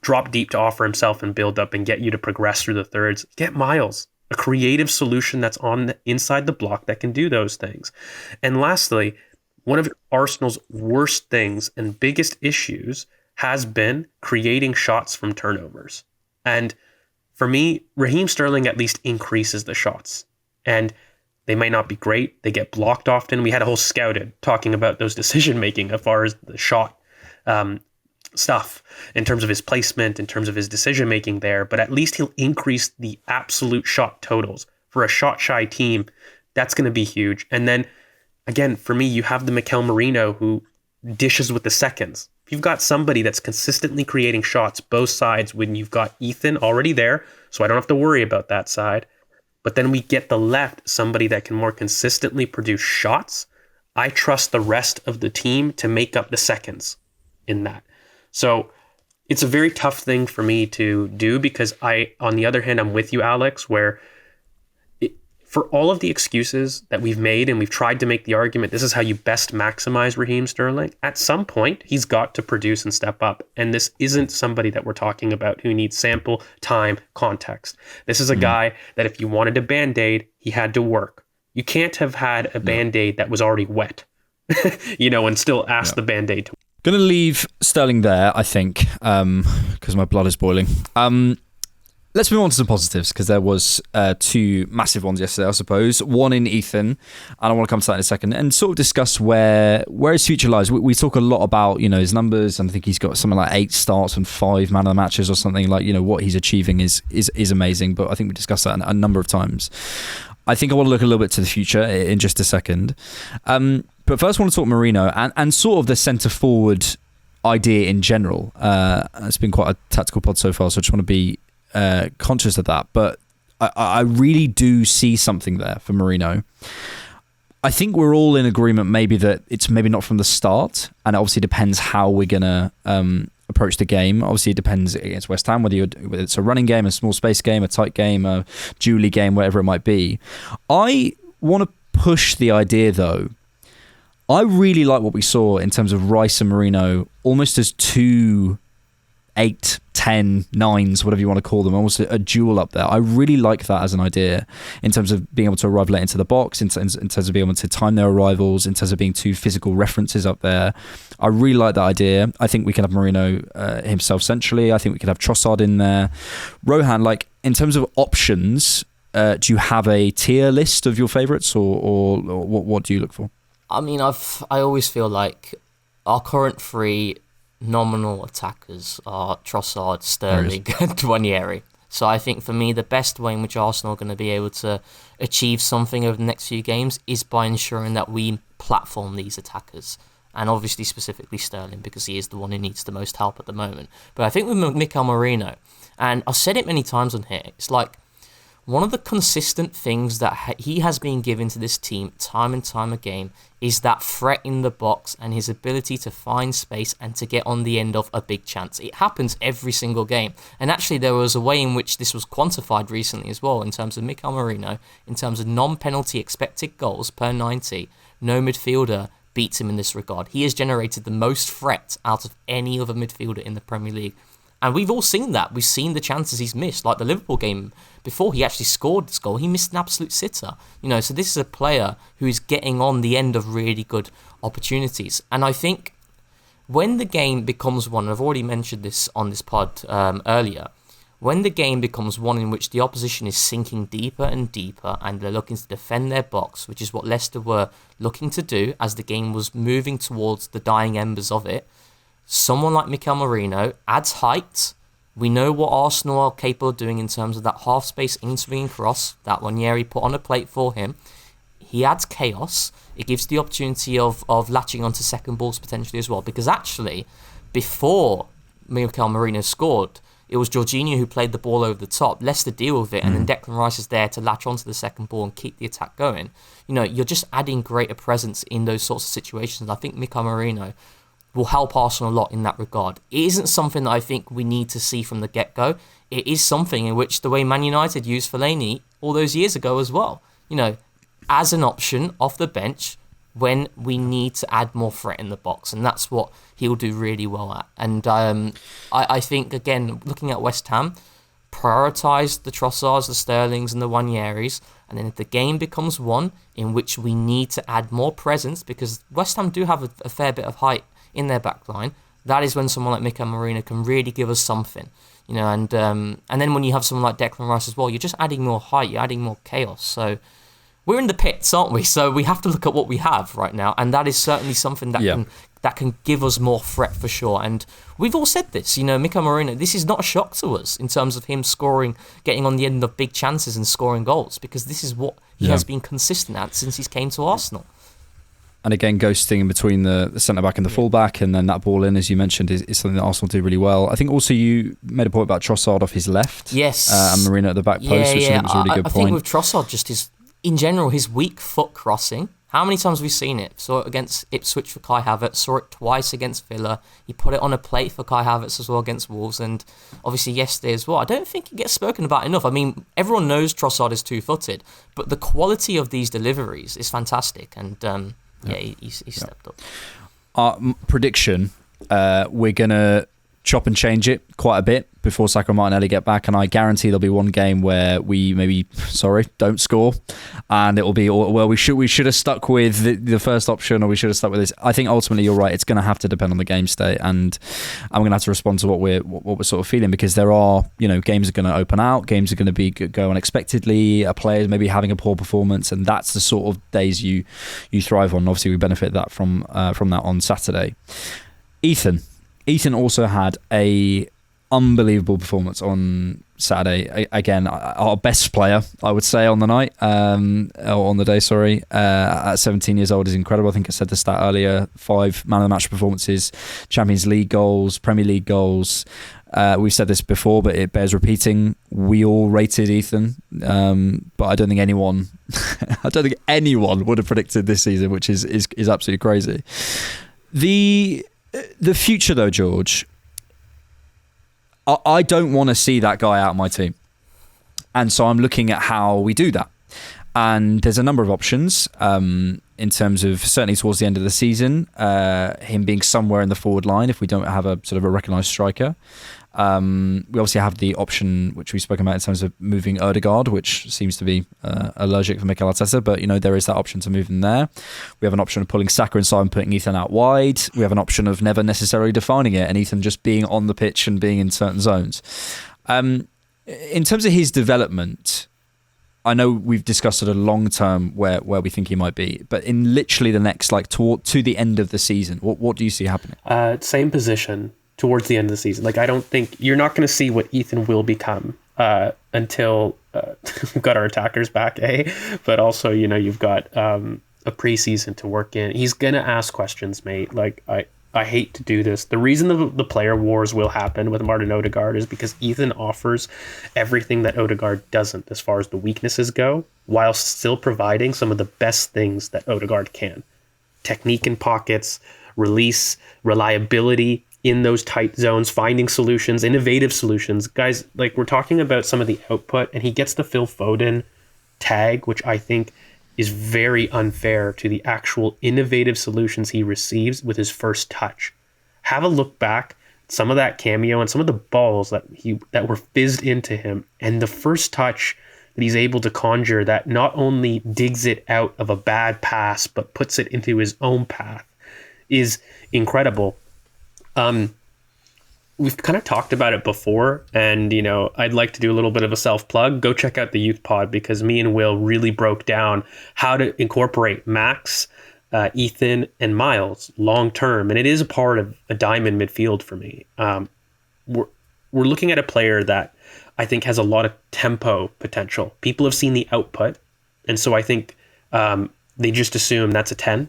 drop deep to offer himself and build up and get you to progress through the thirds. Get Miles, a creative solution that's on the inside the block that can do those things. And lastly, one of Arsenal's worst things and biggest issues has been creating shots from turnovers. And for me, Raheem Sterling at least increases the shots. And they might not be great. They get blocked often. We had a whole scouted talking about those decision-making as far as the shot stuff in terms of his placement, in terms of his decision-making there. But at least he'll increase the absolute shot totals. For a shot-shy team, that's going to be huge. And then, again, for me, you have the Mikel Merino who dishes with the seconds. If you've got somebody that's consistently creating shots both sides, when you've got Ethan already there, so I don't have to worry about that side, but then we get the left, somebody that can more consistently produce shots, I trust the rest of the team to make up the seconds in that. So it's a very tough thing for me to do because on the other hand, I'm with you, Alex, where for all of the excuses that we've made and we've tried to make the argument, this is how you best maximize Raheem Sterling. At some point, he's got to produce and step up. And this isn't somebody that we're talking about who needs sample, time, context. This is a guy that if you wanted a Band-Aid, he had to work. You can't have had a Band-Aid that was already wet, and still ask the Band-Aid to work. Going to leave Sterling there, I think, because my blood is boiling. Let's move on to some positives, because there was 2 massive ones yesterday, I suppose. One in Ethan, and I want to come to that in a second, and sort of discuss where his future lies. We talk a lot about, his numbers, and I think he's got something like 8 starts and 5 man of the matches or something. Like, what he's achieving is amazing, but I think we discussed that a number of times. I think I want to look a little bit to the future in just a second. But first I want to talk Merino and sort of the centre-forward idea in general. It's been quite a tactical pod so far, so I just want to be conscious of that, but I really do see something there for Merino. I think we're all in agreement maybe that it's maybe not from the start, and it obviously depends how we're going to approach the game. Obviously it depends against West Ham, whether it's a running game, a small space game, a tight game, a dually game, whatever it might be. I want to push the idea though. I really like what we saw in terms of Rice and Merino almost as 2 8, 10, 9s, whatever you want to call them, almost a duel up there. I really like that as an idea in terms of being able to arrive late into the box, in terms of being able to time their arrivals, in terms of being 2 physical references up there. I really like that idea. I think we can have Merino himself centrally. I think we could have Trossard in there. Rohan, in terms of options, do you have a tier list of your favourites, or what do you look for? I mean, I always feel like our current 3 nominal attackers are Trossard, Sterling, and Nwaneri. So I think for me, the best way in which Arsenal are going to be able to achieve something over the next few games is by ensuring that we platform these attackers. And obviously specifically Sterling, because he is the one who needs the most help at the moment. But I think with Mikel Merino, and I've said it many times on here, it's like one of the consistent things that he has been given to this team time and time again is that threat in the box and his ability to find space and to get on the end of a big chance. It happens every single game. And actually there was a way in which this was quantified recently as well in terms of Mikel Merino, in terms of non-penalty expected goals per 90. No midfielder beats him in this regard. He has generated the most threat out of any other midfielder in the Premier League. And we've all seen that. We've seen the chances he's missed. Like the Liverpool game, before he actually scored this goal, he missed an absolute sitter. So this is a player who is getting on the end of really good opportunities. And I think when the game becomes one, I've already mentioned this on this pod earlier, when the game becomes one in which the opposition is sinking deeper and deeper and they're looking to defend their box, which is what Leicester were looking to do as the game was moving towards the dying embers of it, someone like Mikel Merino adds height. We know what Arsenal are capable of doing in terms of that half-space in-swinging cross that Nwaneri put on a plate for him. He adds chaos. It gives the opportunity of latching onto second balls potentially as well, because actually, before Mikel Merino scored, it was Jorginho who played the ball over the top. Leicester deal with it, and then Declan Rice is there to latch onto the second ball and keep the attack going. You're just adding greater presence in those sorts of situations. I think Mikel Merino will help Arsenal a lot in that regard. It isn't something that I think we need to see from the get-go. It is something in which the way Man United used Fellaini all those years ago as well. As an option off the bench when we need to add more threat in the box, and that's what he'll do really well at. And I think, again, looking at West Ham, prioritise the Trossards, the Sterlings and the Nwaneris, and then if the game becomes one in which we need to add more presence, because West Ham do have a fair bit of height in their back line, that is when someone like Mikel Merino can really give us something. And then when you have someone like Declan Rice as well, you're just adding more height, you're adding more chaos. So we're in the pits, aren't we? So we have to look at what we have right now, and that is certainly something that can give us more threat for sure. And we've all said this, Mikel Merino, this is not a shock to us in terms of him scoring, getting on the end of big chances and scoring goals, because this is what he has been consistent at since he's came to Arsenal. And again, ghosting in between the centre-back and the full-back, and then that ball in, as you mentioned, is something that Arsenal do really well. I think also you made a point about Trossard off his left. Yes. And Merino at the back post, which I think was a really good point. I think with Trossard, just in general, his weak foot crossing, how many times have we seen it? Saw it against Ipswich for Kai Havertz, saw it twice against Villa. He put it on a plate for Kai Havertz as well against Wolves, and obviously yesterday as well. I don't think it gets spoken about enough. I mean, everyone knows Trossard is two-footed, but the quality of these deliveries is fantastic, and he stepped up. Our prediction, we're going to chop and change it quite a bit before Saka and Martinelli get back, and I guarantee there'll be one game where we don't score, and it'll be, well, we should have stuck with the first option, or we should have stuck with this. I think ultimately you're right, it's going to have to depend on the game state, and I'm going to have to respond to what we're sort of feeling, because there are, games are going to open out, games are going to go unexpectedly, a player maybe having a poor performance, and that's the sort of days you thrive on. Obviously we benefit that from that on Saturday. Ethan also had a unbelievable performance on Saturday. Again, our best player, I would say, on the night, on the day, sorry. At 17 years old is incredible. I think I said the stat earlier, 5 man of the match performances, Champions League goals, Premier League goals. We've said this before, but it bears repeating. We all rated Ethan, but I don't think anyone would have predicted this season, which is absolutely crazy. The future, though, George, I don't want to see that guy out of my team. And so I'm looking at how we do that. And there's a number of options in terms of, certainly towards the end of the season, him being somewhere in the forward line if we don't have a sort of a recognised striker. We obviously have the option, which we've spoken about in terms of moving Ødegaard, which seems to be allergic for Mikel Arteta, but there is that option to move him there. We have an option of pulling Saka inside and putting Ethan out wide. We have an option of never necessarily defining it and Ethan just being on the pitch and being in certain zones. In terms of his development, I know we've discussed it a long term where we think he might be, but in literally the next, to the end of the season, what do you see happening? Same position towards the end of the season. I don't think you're not going to see what Ethan will become until we've got our attackers back, but also, you've got a preseason to work in. He's gonna ask questions, mate. Like, I hate to do this. The reason the player wars will happen with Martin Odegaard is because Ethan offers everything that Odegaard doesn't as far as the weaknesses go, while still providing some of the best things that Odegaard can. Technique in pockets, release, reliability in those tight zones, finding solutions, innovative solutions. Guys, like, we're talking about some of the output, and he gets the Phil Foden tag, which I think is very unfair to the actual innovative solutions he receives with his first touch. Have a look back, some of that cameo and some of the balls that were fizzed into him, and the first touch that he's able to conjure that not only digs it out of a bad pass but puts it into his own path is incredible. We've kind of talked about it before, and I'd like to do a little bit of a self-plug. Go check out the Youth Pod, because me and Will really broke down how to incorporate Max, Ethan, and Miles long term, and it is a part of a diamond midfield for me. We're looking at a player that I think has a lot of tempo potential. People have seen the output, and so I think they just assume that's a 10.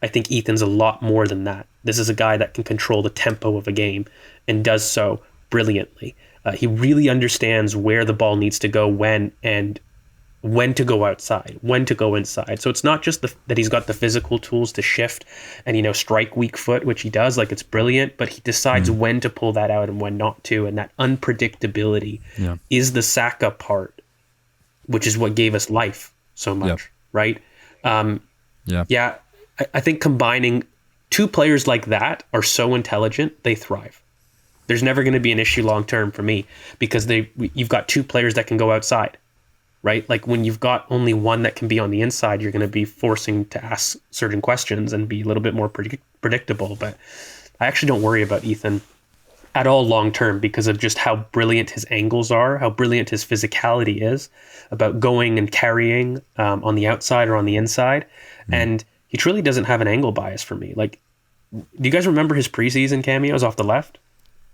I think Ethan's a lot more than that. This is a guy that can control the tempo of a game and does so brilliantly. He really understands where the ball needs to go when to go outside, when to go inside. So it's not just that he's got the physical tools to shift and, strike weak foot, which he does, like, it's brilliant, but he decides when to pull that out and when not to. And that unpredictability is the Saka part, which is what gave us life so much, right? I think combining two players like that are so intelligent, they thrive. There's never going to be an issue long term for me, because you've got two players that can go outside, right? Like, when you've got only one that can be on the inside, you're going to be forcing to ask certain questions and be a little bit more predictable. But I actually don't worry about Ethan at all long term, because of just how brilliant his angles are, how brilliant his physicality is about going and carrying on the outside or on the inside. And he truly doesn't have an angle bias for me. Like, do you guys remember his preseason cameos off the left?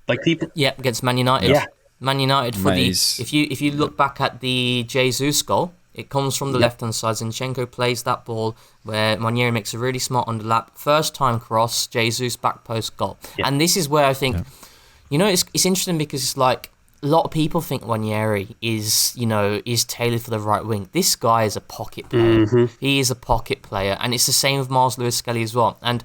Like, people. Yeah, against Man United. Yeah. Man United for if you look back at the Jesus goal, it comes from the left-hand side. Zinchenko plays that ball where Nwaneri makes a really smart underlap. First time cross, Jesus back post goal. Yeah. And this is where I think, it's interesting, because it's like, a lot of people think Nwaneri is tailored for the right wing. This guy is a pocket player. He is a pocket player, and it's the same with Miles Lewis-Skelly as well. And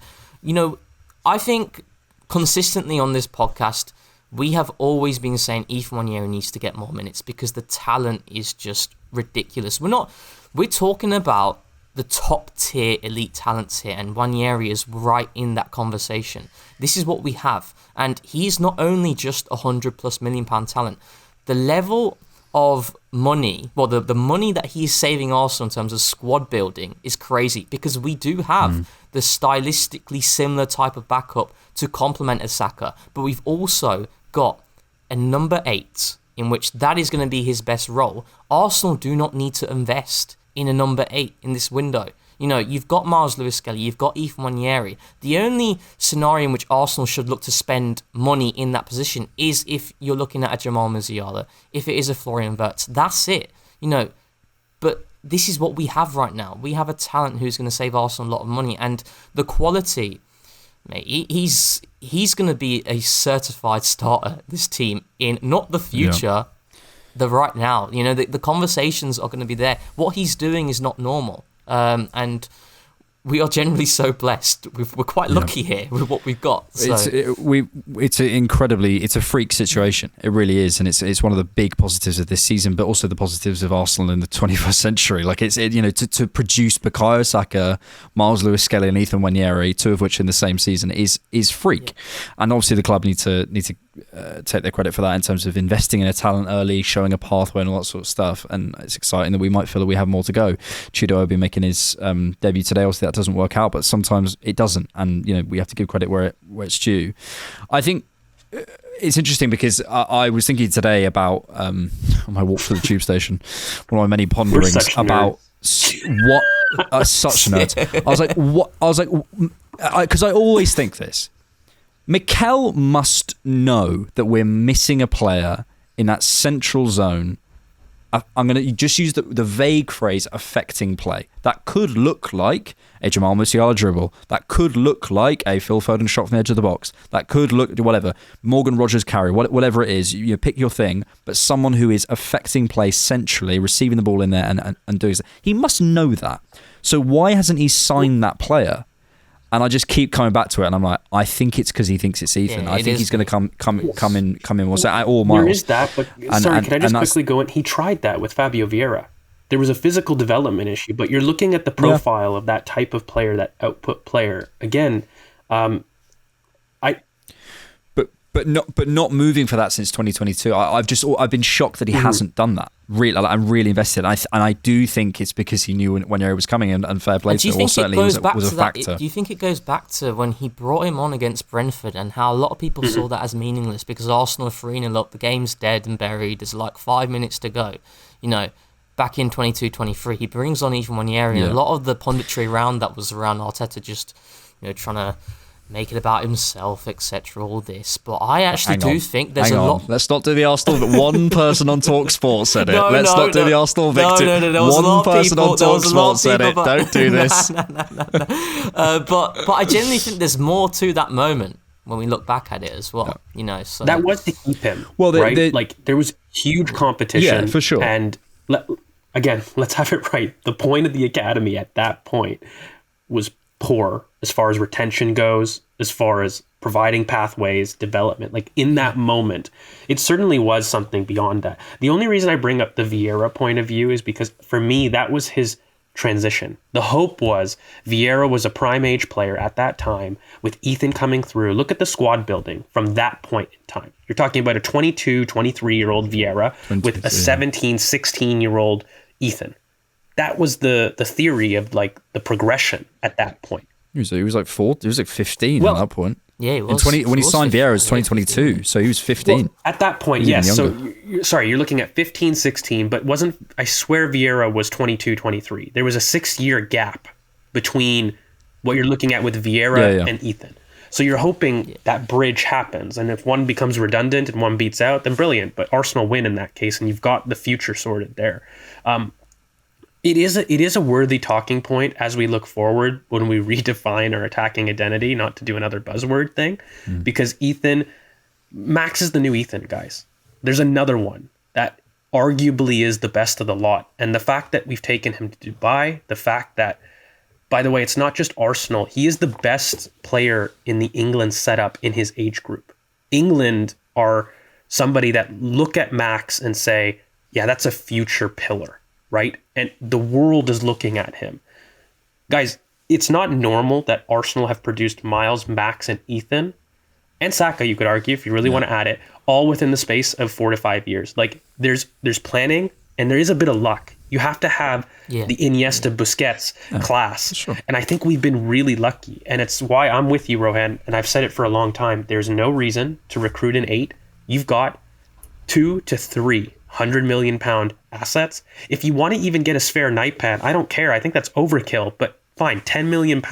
I think consistently on this podcast, we have always been saying Ethan Nwaneri needs to get more minutes, because the talent is just ridiculous. We're talking about the top tier elite talents here, and Nwaneri is right in that conversation. This is what we have, and he's not only just £100+ million talent. The level of money, the money that he's saving Arsenal in terms of squad building is crazy, because we do have the stylistically similar type of backup to complement a Saka, but we've also got a number 8 in which that is going to be his best role. Arsenal do not need to invest in a number 8 in this window. You've got Miles Lewis-Skelly, you've got Ethan Nwaneri. The only scenario in which Arsenal should look to spend money in that position is if you're looking at a Jamal Musiala, if it is a Florian Wirtz. That's it. But this is what we have right now. We have a talent who's going to save Arsenal a lot of money, and the quality, mate, he's going to be a certified starter, this team, in not the future, the right now. The conversations are going to be there. What he's doing is not normal. And we are generally so blessed. We're quite lucky here with what we've got. So. It's a freak situation. It really is, and it's one of the big positives of this season, but also the positives of Arsenal in the 21st century. Like, to produce Bukayo Saka, Miles Lewis-Skelly, and Ethan Nwaneri, two of which in the same season, is freak. And obviously the club need to take their credit for that in terms of investing in a talent early, showing a pathway and all that sort of stuff. And it's exciting that we might feel that we have more to go. Chido will be making his debut today. Obviously that doesn't work out, but sometimes it doesn't, and we have to give credit where it's due. I think it's interesting because I was thinking today about on my walk to the tube station, one of my many ponderings about what such a nerd. I was like, because I always think this. Mikel must know that we're missing a player in that central zone. I'm going to just use the vague phrase affecting play. That could look like a Jamal Musiala dribble. That could look like a Phil Foden shot from the edge of the box. That could look, whatever, Morgan Rogers carry, whatever it is. You pick your thing, but someone who is affecting play centrally, receiving the ball in there and doing that. He must know that. So why hasn't he signed that player? And I just keep coming back to it, and I'm like, I think it's because he thinks it's Ethan. I think he's going to come in. Or say, or Miles. There is that, but sorry, can I just quickly go in? He tried that with Fabio Vieira. There was a physical development issue, but you're looking at the profile of that type of player, that output player. Again, But not moving for that since 2022. I've been shocked that he hasn't done that. Really, I'm really invested, and I do think it's because he knew when Nwaneri was coming, and fair play to him, or certainly was a factor. Do you think it goes back to when he brought him on against Brentford, and how a lot of people saw that as meaningless because Arsenal are 3-0 up, the game's dead and buried. There's like 5 minutes to go. Back in 22-23, he brings on Ethan Nwaneri, and a lot of the punditry around that was around Arteta just trying to make it about himself, etc. All this, but I actually do think there's a lot. Let's not do the Arsenal. But one person on TalkSport said it. Let's not do the Arsenal victim. One person on TalkSport said it. Don't do this. But I genuinely think there's more to that moment when we look back at it as well. So that was to keep him. Well, right? Like there was huge competition. Yeah, for sure. And again, let's have it right. The point of the academy at that point was poor as far as retention goes, as far as providing pathways, development. Like in that moment, it certainly was something beyond that. The only reason I bring up the Vieira point of view is because for me, that was his transition. The hope was Vieira was a prime age player at that time with Ethan coming through. Look at the squad building from that point in time. You're talking about a 22, 23-year-old Vieira with a 17, 16-year-old Ethan. That was the theory of like the progression at that point. He was like 4. He was like 15 at that point. Yeah, he was. When he signed Vieira, it was 2022, so he was 15. Well, at that point, yes. So you're looking at 15, 16, but I swear Vieira was 22, 23. There was a 6-year gap between what you're looking at with Vieira and Ethan. So you're hoping that bridge happens, and if one becomes redundant and one beats out, then brilliant. But Arsenal win in that case, and you've got the future sorted there. It is a worthy talking point as we look forward when we redefine our attacking identity, not to do another buzzword thing, because Max is the new Ethan, guys. There's another one that arguably is the best of the lot. And the fact that we've taken him to Dubai, the fact that, by the way, it's not just Arsenal. He is the best player in the England setup in his age group. England are somebody that look at Max and say, yeah, that's a future pillar. Right? And the world is looking at him. Guys, it's not normal that Arsenal have produced Miles, Max, and Ethan, and Saka, you could argue, if you really want to add it, all within the space of 4 to 5 years. Like, there's planning, and there is a bit of luck. You have to have the Iniesta, Busquets class. Sure. And I think we've been really lucky. And it's why I'm with you, Rohan, and I've said it for a long time. There's no reason to recruit an 8. You've got 2 to 3 £100 million assets. If you want to even get a spare night pad, I don't care. I think that's overkill, but fine, £10 million.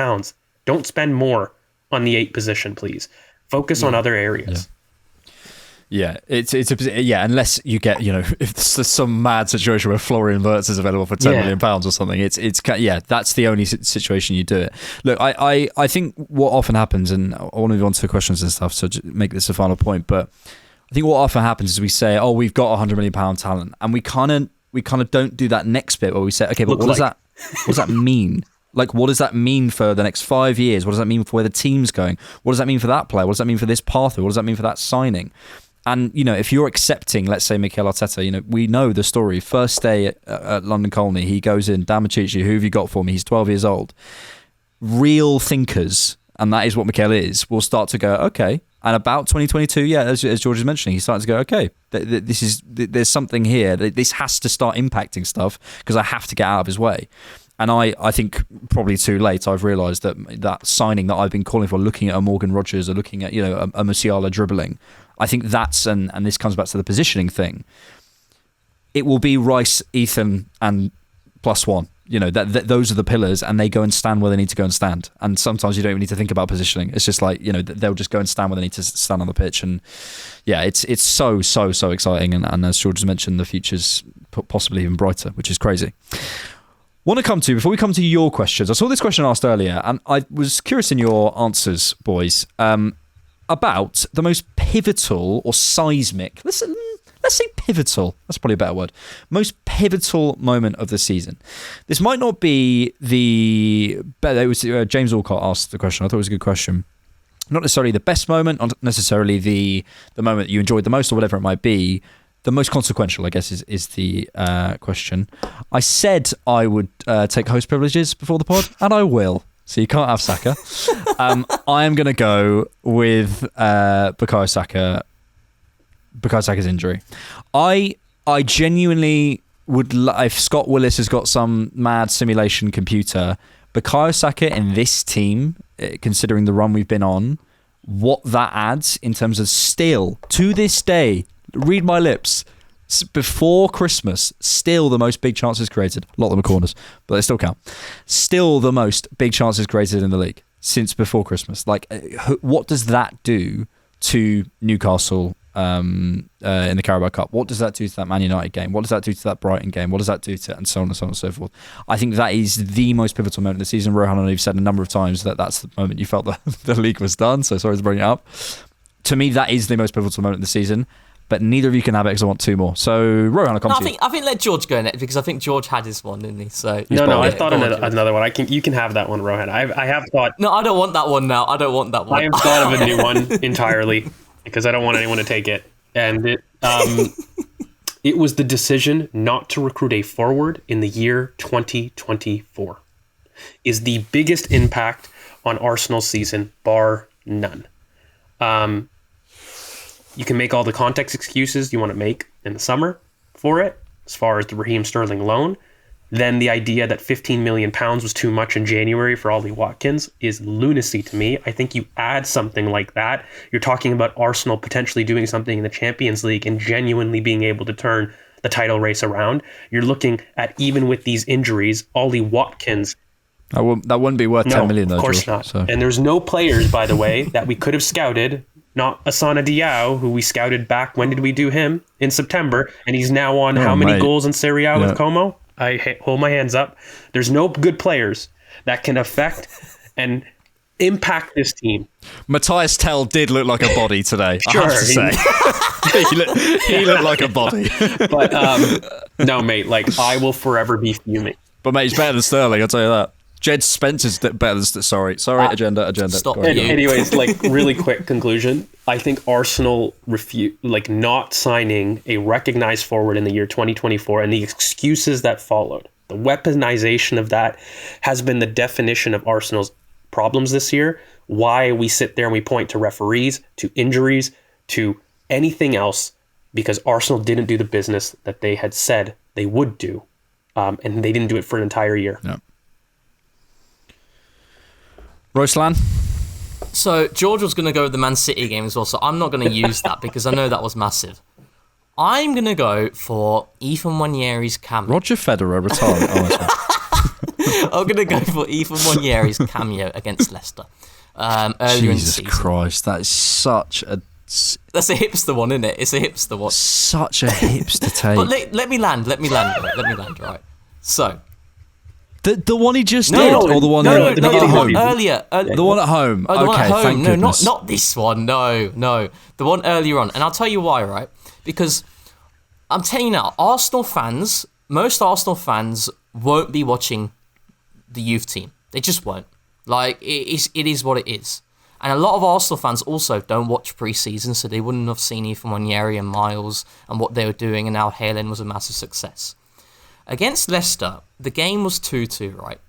Don't spend more on the 8 position, please. Focus on other areas. Yeah, unless you get, if there's some mad situation where Florian Wirtz is available for £10 million or something, that's the only situation you do it. Look, I think what often happens, and I want to move on to questions and stuff, so just make this a final point, but I think what often happens is we say, "Oh, we've got £100 million talent," and we kind of don't do that next bit where we say, "Okay, but what does that mean? Like, what does that mean for the next 5 years? What does that mean for where the team's going? What does that mean for that player? What does that mean for this pathway? What does that mean for that signing?" And if you're accepting, let's say, Mikel Arteta, we know the story. First day at London Colney, he goes in, Dan Machici, who have you got for me? He's 12 years old. Real thinkers, and that is what Mikel is, will start to go, okay. And about 2022, as George is mentioning, he's starting to go, okay, there's something here. This has to start impacting stuff because I have to get out of his way. And I think probably too late, I've realised that signing that I've been calling for, looking at a Morgan Rogers or looking at, a Musiala dribbling, I think that's, and this comes back to the positioning thing, it will be Rice, Ethan, and +1. that those are the pillars, and they go and stand where they need to go and stand. And sometimes you don't even need to think about positioning. It's just like, they'll just go and stand where they need to stand on the pitch. And yeah, it's so exciting. And as George has mentioned, the future's possibly even brighter, which is crazy. Before we come to your questions, I saw this question asked earlier, and I was curious in your answers, boys, about the most pivotal or seismic, let's say pivotal, that's probably a better word, most pivotal moment of the season. This might not be it was James Alcott asked the question. I thought it was a good question. Not necessarily the best moment, not necessarily the moment that you enjoyed the most or whatever it might be. The most consequential, I guess, is the question. I said I would take host privileges before the pod, and I will. So you can't have Saka. I am going to go with Bukayo Saka's injury. I genuinely would, if Scott Willis has got some mad simulation computer, Bukayo Saka in this team, considering the run we've been on, what that adds in terms of still, to this day, read my lips, before Christmas, still the most big chances created. A lot of them are corners, but they still count. Still the most big chances created in the league since before Christmas. Like, what does that do to Newcastle in the Carabao Cup? What does that do to that Man United game? What does that do to that Brighton game? What does that do to, and so on and so on and so forth? I think that is the most pivotal moment of the season. Rohan, I know you've said a number of times that that's the moment you felt that the league was done, so sorry to bring it up. To me, that is the most pivotal moment of the season. But neither of you can have it because I want two more. So, Rohan, I'll come to you. I think let George go next, because I think George had his one, didn't he? So I thought another one. You can have that one, Rohan. I have thought. No, I don't want that one now. I don't want that one. I have thought of a new one entirely because I don't want anyone to take it. And it was the decision not to recruit a forward in the year 2024 is the biggest impact on Arsenal's season, bar none. You can make all the context excuses you want to make in the summer for it, as far as the Raheem Sterling loan. Then the idea that £15 million was too much in January for Ollie Watkins is lunacy to me. I think you add something like that. You're talking about Arsenal potentially doing something in the Champions League and genuinely being able to turn the title race around. You're looking at, even with these injuries, Ollie Watkins. That wouldn't be worth 10 million though. Of course George, not. So. And there's no players, by the way, that we could have scouted. Not Asana Diao, who we scouted back. When did we do him? In September. And he's now on how many goals in Serie A with Como? I hold my hands up. There's no good players that can affect and impact this team. Matthias Tell did look like a body today, Sure, I have to say. he looked like a body. But no, mate, like, I will forever be fuming. But mate, he's better than Sterling, I'll tell you that. Jed Spencer's better than... Sorry, agenda. Stop. Anyways, like, really quick conclusion. I think Arsenal not signing a recognized forward in the year 2024 and the excuses that followed. The weaponization of that has been the definition of Arsenal's problems this year. Why we sit there and we point to referees, to injuries, to anything else, because Arsenal didn't do the business that they had said they would do. And they didn't do it for an entire year. No. Royslan? So George was going to go with the Man City game as well, so I'm not going to use that because I know that was massive. I'm going to go for Ethan Nwaneri's cameo. Roger Federer retiring. I'm going to go for Ethan Nwaneri's cameo against Leicester earlier in the season. Jesus Christ, that is such a... That's a hipster one, isn't it? It's a hipster one. Such a hipster take. But let me land, right? So... The one he just did, or the one at home? Earlier. The one at home. The one at home. Thank goodness. Not this one. No. The one earlier on. And I'll tell you why, right? Because I'm telling you now, most Arsenal fans won't be watching the youth team. They just won't. Like, it is what it is. And a lot of Arsenal fans also don't watch pre-season, so they wouldn't have seen Ethan Nwaneri and Miles and what they were doing, and now Haaland was a massive success. Against Leicester, the game was 2-2, right?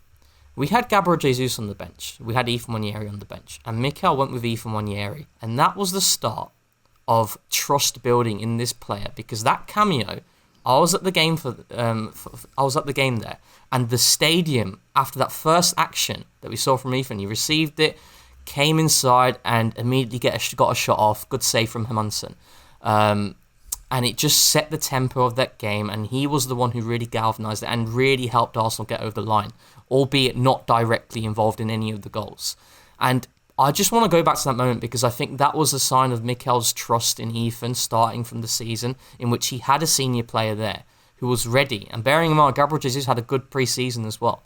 We had Gabriel Jesus on the bench. We had Ethan Nwaneri on the bench. And Mikel went with Ethan Nwaneri. And that was the start of trust building in this player. Because that cameo, I was at the game I was at the game there. And the stadium, after that first action that we saw from Ethan, he received it, came inside and immediately got a shot off. Good save from Hermansen. and it just set the tempo of that game, and he was the one who really galvanised it and really helped Arsenal get over the line, albeit not directly involved in any of the goals. And I just want to go back to that moment because I think that was a sign of Mikel's trust in Ethan starting from the season, in which he had a senior player there who was ready. And bearing in mind, Gabriel Jesus had a good pre-season as well.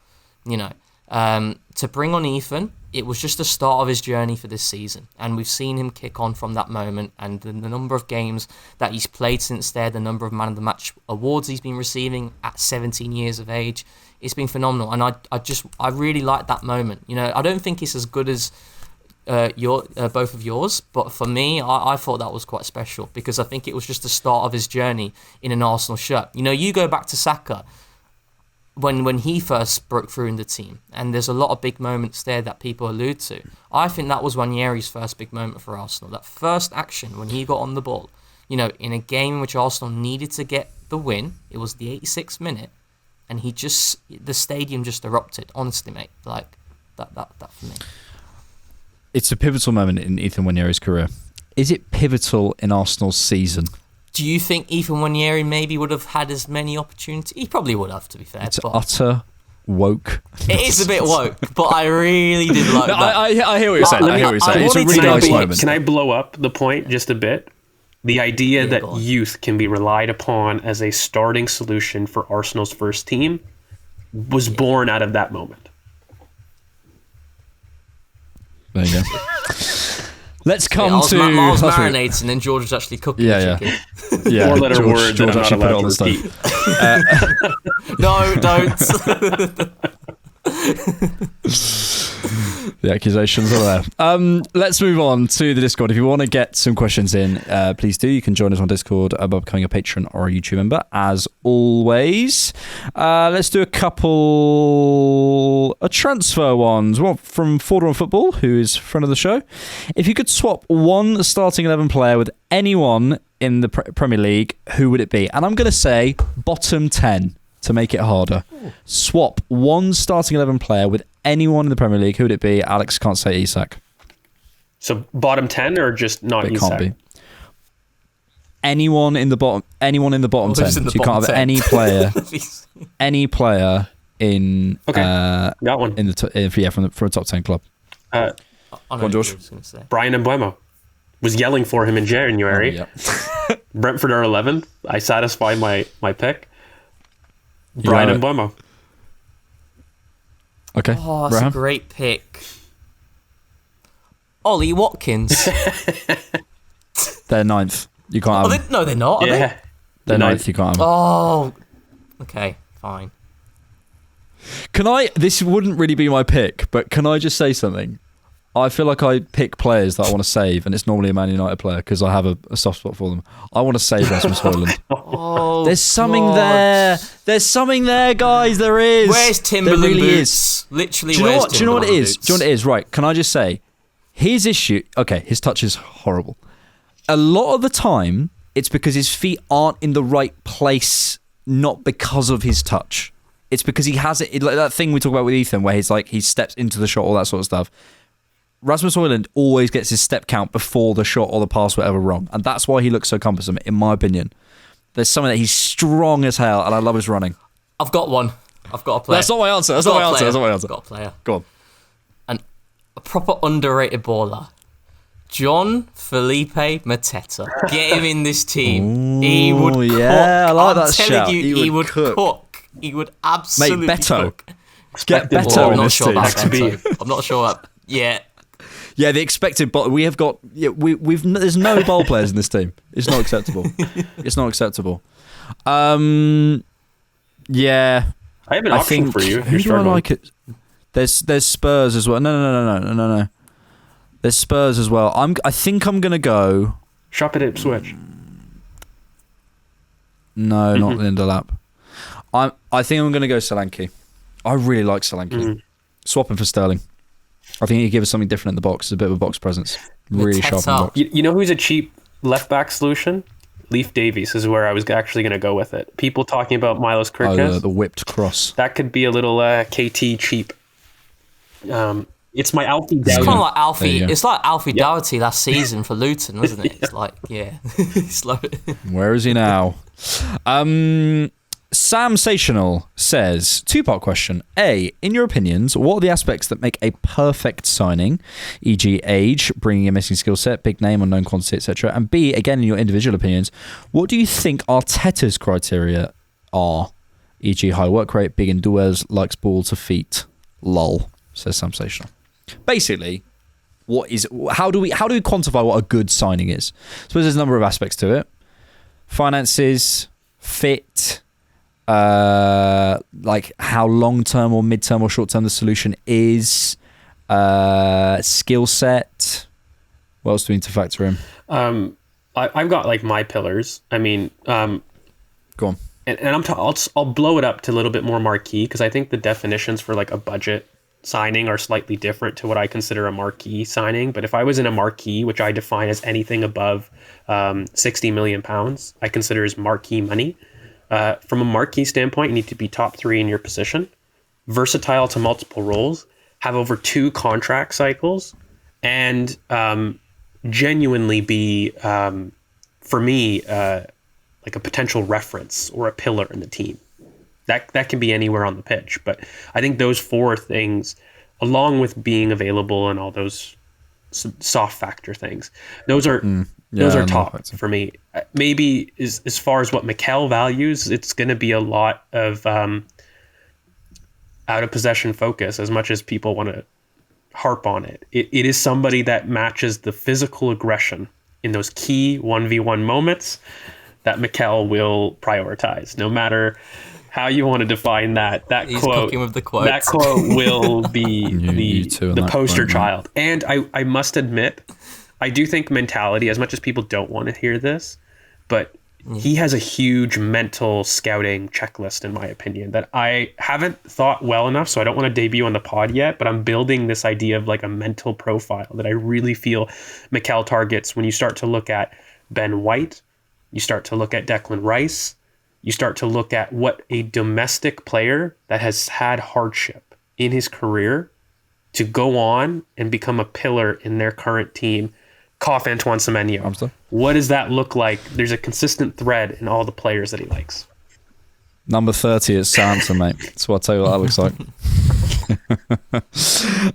To bring on Ethan, it was just the start of his journey for this season. And we've seen him kick on from that moment. And the number of games that he's played since then, the number of Man of the Match awards he's been receiving at 17 years of age, it's been phenomenal. And I really like that moment. I don't think it's as good as both of yours, but for me, I thought that was quite special because I think it was just the start of his journey in an Arsenal shirt. You go back to Saka when he first broke through in the team, and there's a lot of big moments there that people allude to. I think that was Nwaneri's first big moment for Arsenal. That first action when he got on the ball, in a game in which Arsenal needed to get the win. It was the 86th minute, and the stadium just erupted. Honestly, mate, like that for me. It's a pivotal moment in Ethan Nwaneri's career. Is it pivotal in Arsenal's season? Do you think Ethan Nwaneri maybe would have had as many opportunities? He probably would have, to be fair. It's utter woke. It is a bit woke, but I really did like that. I hear what you're saying. It's a really nice moment. Can I blow up the point just a bit? The idea that youth can be relied upon as a starting solution for Arsenal's first team was born out of that moment. There you go. Let's come I was to... marinating and then George was actually cooking the chicken. Yeah. Four-letter word that I'm not allowed to repeat. No, don't. The accusations are there. Let's move on to the Discord. If you want to get some questions in, please do. You can join us on Discord by becoming a patron or a YouTube member, as always. Let's do a couple of transfer ones. One from Forder on Football, who is a friend of the show. If you could swap one starting 11 player with anyone in the Premier League, who would it be? And I'm going to say bottom 10 to make it harder. Swap one starting 11 player with anyone in the Premier League. Who would it be? Alex can't say Isak. So bottom 10 or just not It Isak? can't be. Anyone in the bottom 10. So you can't have 10? any player in got one. in the from a top 10 club. I Go on, George. Brian Mbeumo was yelling for him in January. Oh, yeah. Brentford are 11th. I satisfy my pick. Brian Mbeumo. Okay. Oh, that's a great pick. Ollie Watkins. They're 9th. You can't have them. No, they're not. Are they? They're 9th. You can't have them. Oh, okay, fine. This wouldn't really be my pick, but can I just say something? I feel like I pick players that I want to save, and it's normally a Man United player because I have a soft spot for them. I want to save Rasmus Højlund. Oh, There's something there. There's something there, guys. There is. Where's Timberland there really boots? Is. Literally, do you know what? Do you know what it is? Boots? Do you know what it is? Right. Can I just say, his issue? Okay, his touch is horrible. A lot of the time, it's because his feet aren't in the right place, not because of his touch. It's because he has it. Like that thing we talk about with Ethan, where he's like he steps into the shot, all that sort of stuff. Rasmus Højlund always gets his step count before the shot or the pass were ever wrong. And that's why he looks so cumbersome, in my opinion. There's something that he's strong as hell, and I love his running. I've got one. I've got a player. That's not my answer. That's not my answer. I've got a player. Go on. A proper underrated baller. John Felipe Mateta. Get him in this team. He would cook. I like that telling shout. you, he would cook. He would absolutely cook. Get Beto in this team. I'm not sure about yeah. Yeah, the expected ball. We have got. Yeah, we've. There's no ball players in this team. It's not acceptable. It's not acceptable. Yeah. I have an option for you. If you're Who do I struggling. like it? There's Spurs as well. No. There's Spurs as well. I think I'm gonna go. Shop at Ipswich. No, not Lindelöf. I think I'm gonna go Solanke. I really like Solanke. Swap him for Sterling. I think he gives us something different in the box. It's a bit of a box presence. Really sharp in the box. You know who's a cheap left back solution? Leaf Davies is where I was actually going to go with it. People talking about Milos Kirkes. Oh, the whipped cross. That could be a little KT cheap It's my Alfie It's Doughty. kind of like Alfie. There you go. It's like Alfie Doughty last season for Luton, wasn't it? It's like, yeah, it's like, Where is he now? Sam Sational says, two-part question. A, in your opinions, what are the aspects that make a perfect signing, e.g. age, bringing a missing skill set, big name, unknown quantity, etc.? And B, again, in your individual opinions, what do you think Arteta's criteria are, e.g. high work rate, big in duels, likes ball to feet? Lol, says Sam Sational. Basically, how do we quantify what a good signing is? I suppose there's a number of aspects to it. Finances, fit, like how long-term or mid-term or short-term the solution is, skill set. What else do we need to factor in? I've got like my pillars. I mean, Go on. and I'll blow it up to a little bit more marquee, because I think the definitions for like a budget signing are slightly different to what I consider a marquee signing. But if I was in a marquee, which I define as anything above 60 million pounds, I consider as marquee money. From a marquee standpoint, you need to be top 3 in your position, versatile to multiple roles, have over 2 contract cycles, and genuinely be, for me, like a potential reference or a pillar in the team. That can be anywhere on the pitch. But I think those 4 things, along with being available and all those soft factor things, those are top for me. Maybe as far as what Mikel values, it's going to be a lot of out of possession focus, as much as people want to harp on it. It is somebody that matches the physical aggression in those key 1v1 moments that Mikel will prioritize, no matter how you want to define that. He's quote, cooking with the quotes. that quote will be the poster child. And I must admit, I do think mentality, as much as people don't want to hear this, but he has a huge mental scouting checklist, in my opinion, that I haven't thought well enough, so I don't want to debut on the pod yet, but I'm building this idea of like a mental profile that I really feel Mikel targets. When you start to look at Ben White, you start to look at Declan Rice, you start to look at what a domestic player that has had hardship in his career to go on and become a pillar in their current team. Cough Antoine Semenyo. What does that look like? There's a consistent thread in all the players that he likes. Number 30 is Southampton, mate. That's what I'll tell you what that looks like.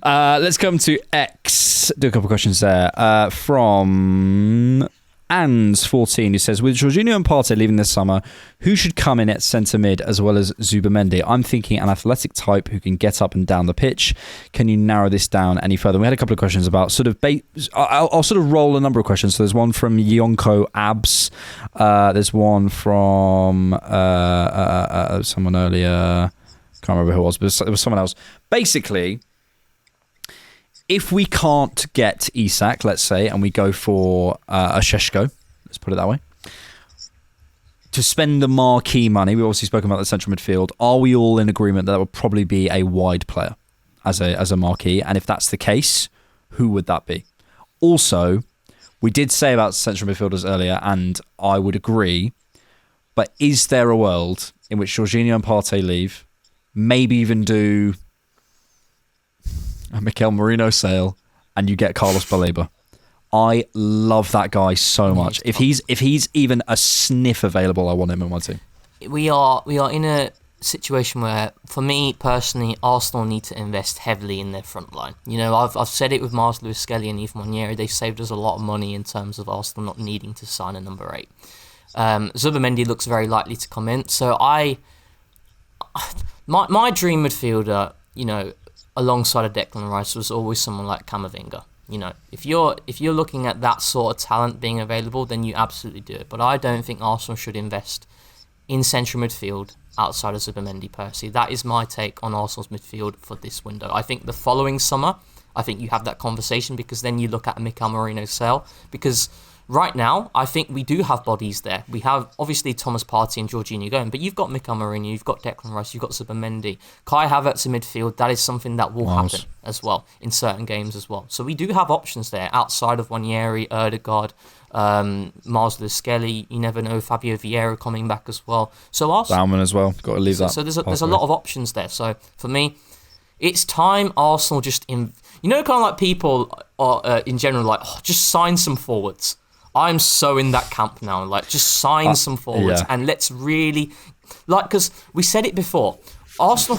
Let's come to X. Do a couple of questions there. From Ans14, who says, with Jorginho and Partey leaving this summer, who should come in at centre mid as well as Zubamendi? I'm thinking an athletic type who can get up and down the pitch. Can you narrow this down any further? We had a couple of questions about sort of I'll sort of roll a number of questions. So there's one from Yonko Abs. There's one from someone earlier. Can't remember who it was, but it was someone else. Basically, if we can't get Isak, let's say, and we go for a Sheshko, let's put it that way, to spend the marquee money, we've obviously spoken about the central midfield, are we all in agreement that that would probably be a wide player as a marquee? And if that's the case, who would that be? Also, we did say about central midfielders earlier, and I would agree, but is there a world in which Jorginho and Partey leave, maybe even do a Mikel Merino sale, and you get Carlos Baleba? I love that guy so much. If he's even a sniff available, I want him in my team. We are in a situation where, for me personally, Arsenal need to invest heavily in their front line. You know, I've said it with Mars Lewis Skelly and Yves Nwaneri. They saved us a lot of money in terms of Arsenal not needing to sign a number 8. Zubamendi looks very likely to come in. So my dream midfielder, you know, alongside of Declan Rice, was always someone like Camavinga. You know, if you're looking at that sort of talent being available, then you absolutely do it. But I don't think Arsenal should invest in central midfield outside of Zubamendi per se. That is my take on Arsenal's midfield for this window. I think the following summer, I think you have that conversation, because then you look at a Mikel Merino sale, because right now, I think we do have bodies there. We have, obviously, Thomas Partey and Jorginho going, but you've got Mikel Merino, you've got Declan Rice, you've got Zubamendi. Kai Havertz in midfield, that is something that will happen as well in certain games as well. So we do have options there outside of Nwaneri, Ødegaard, Mars Lewis Skelly. You never know, Fabio Vieira coming back as well. So Arsenal, Bauman as well. Got to leave that. So there's a lot of options there. So for me, It's time Arsenal just kind of like people in general, like, just sign some forwards. I'm so in that camp now. Like, just sign some forwards and let's really, like, because we said it before. Arsenal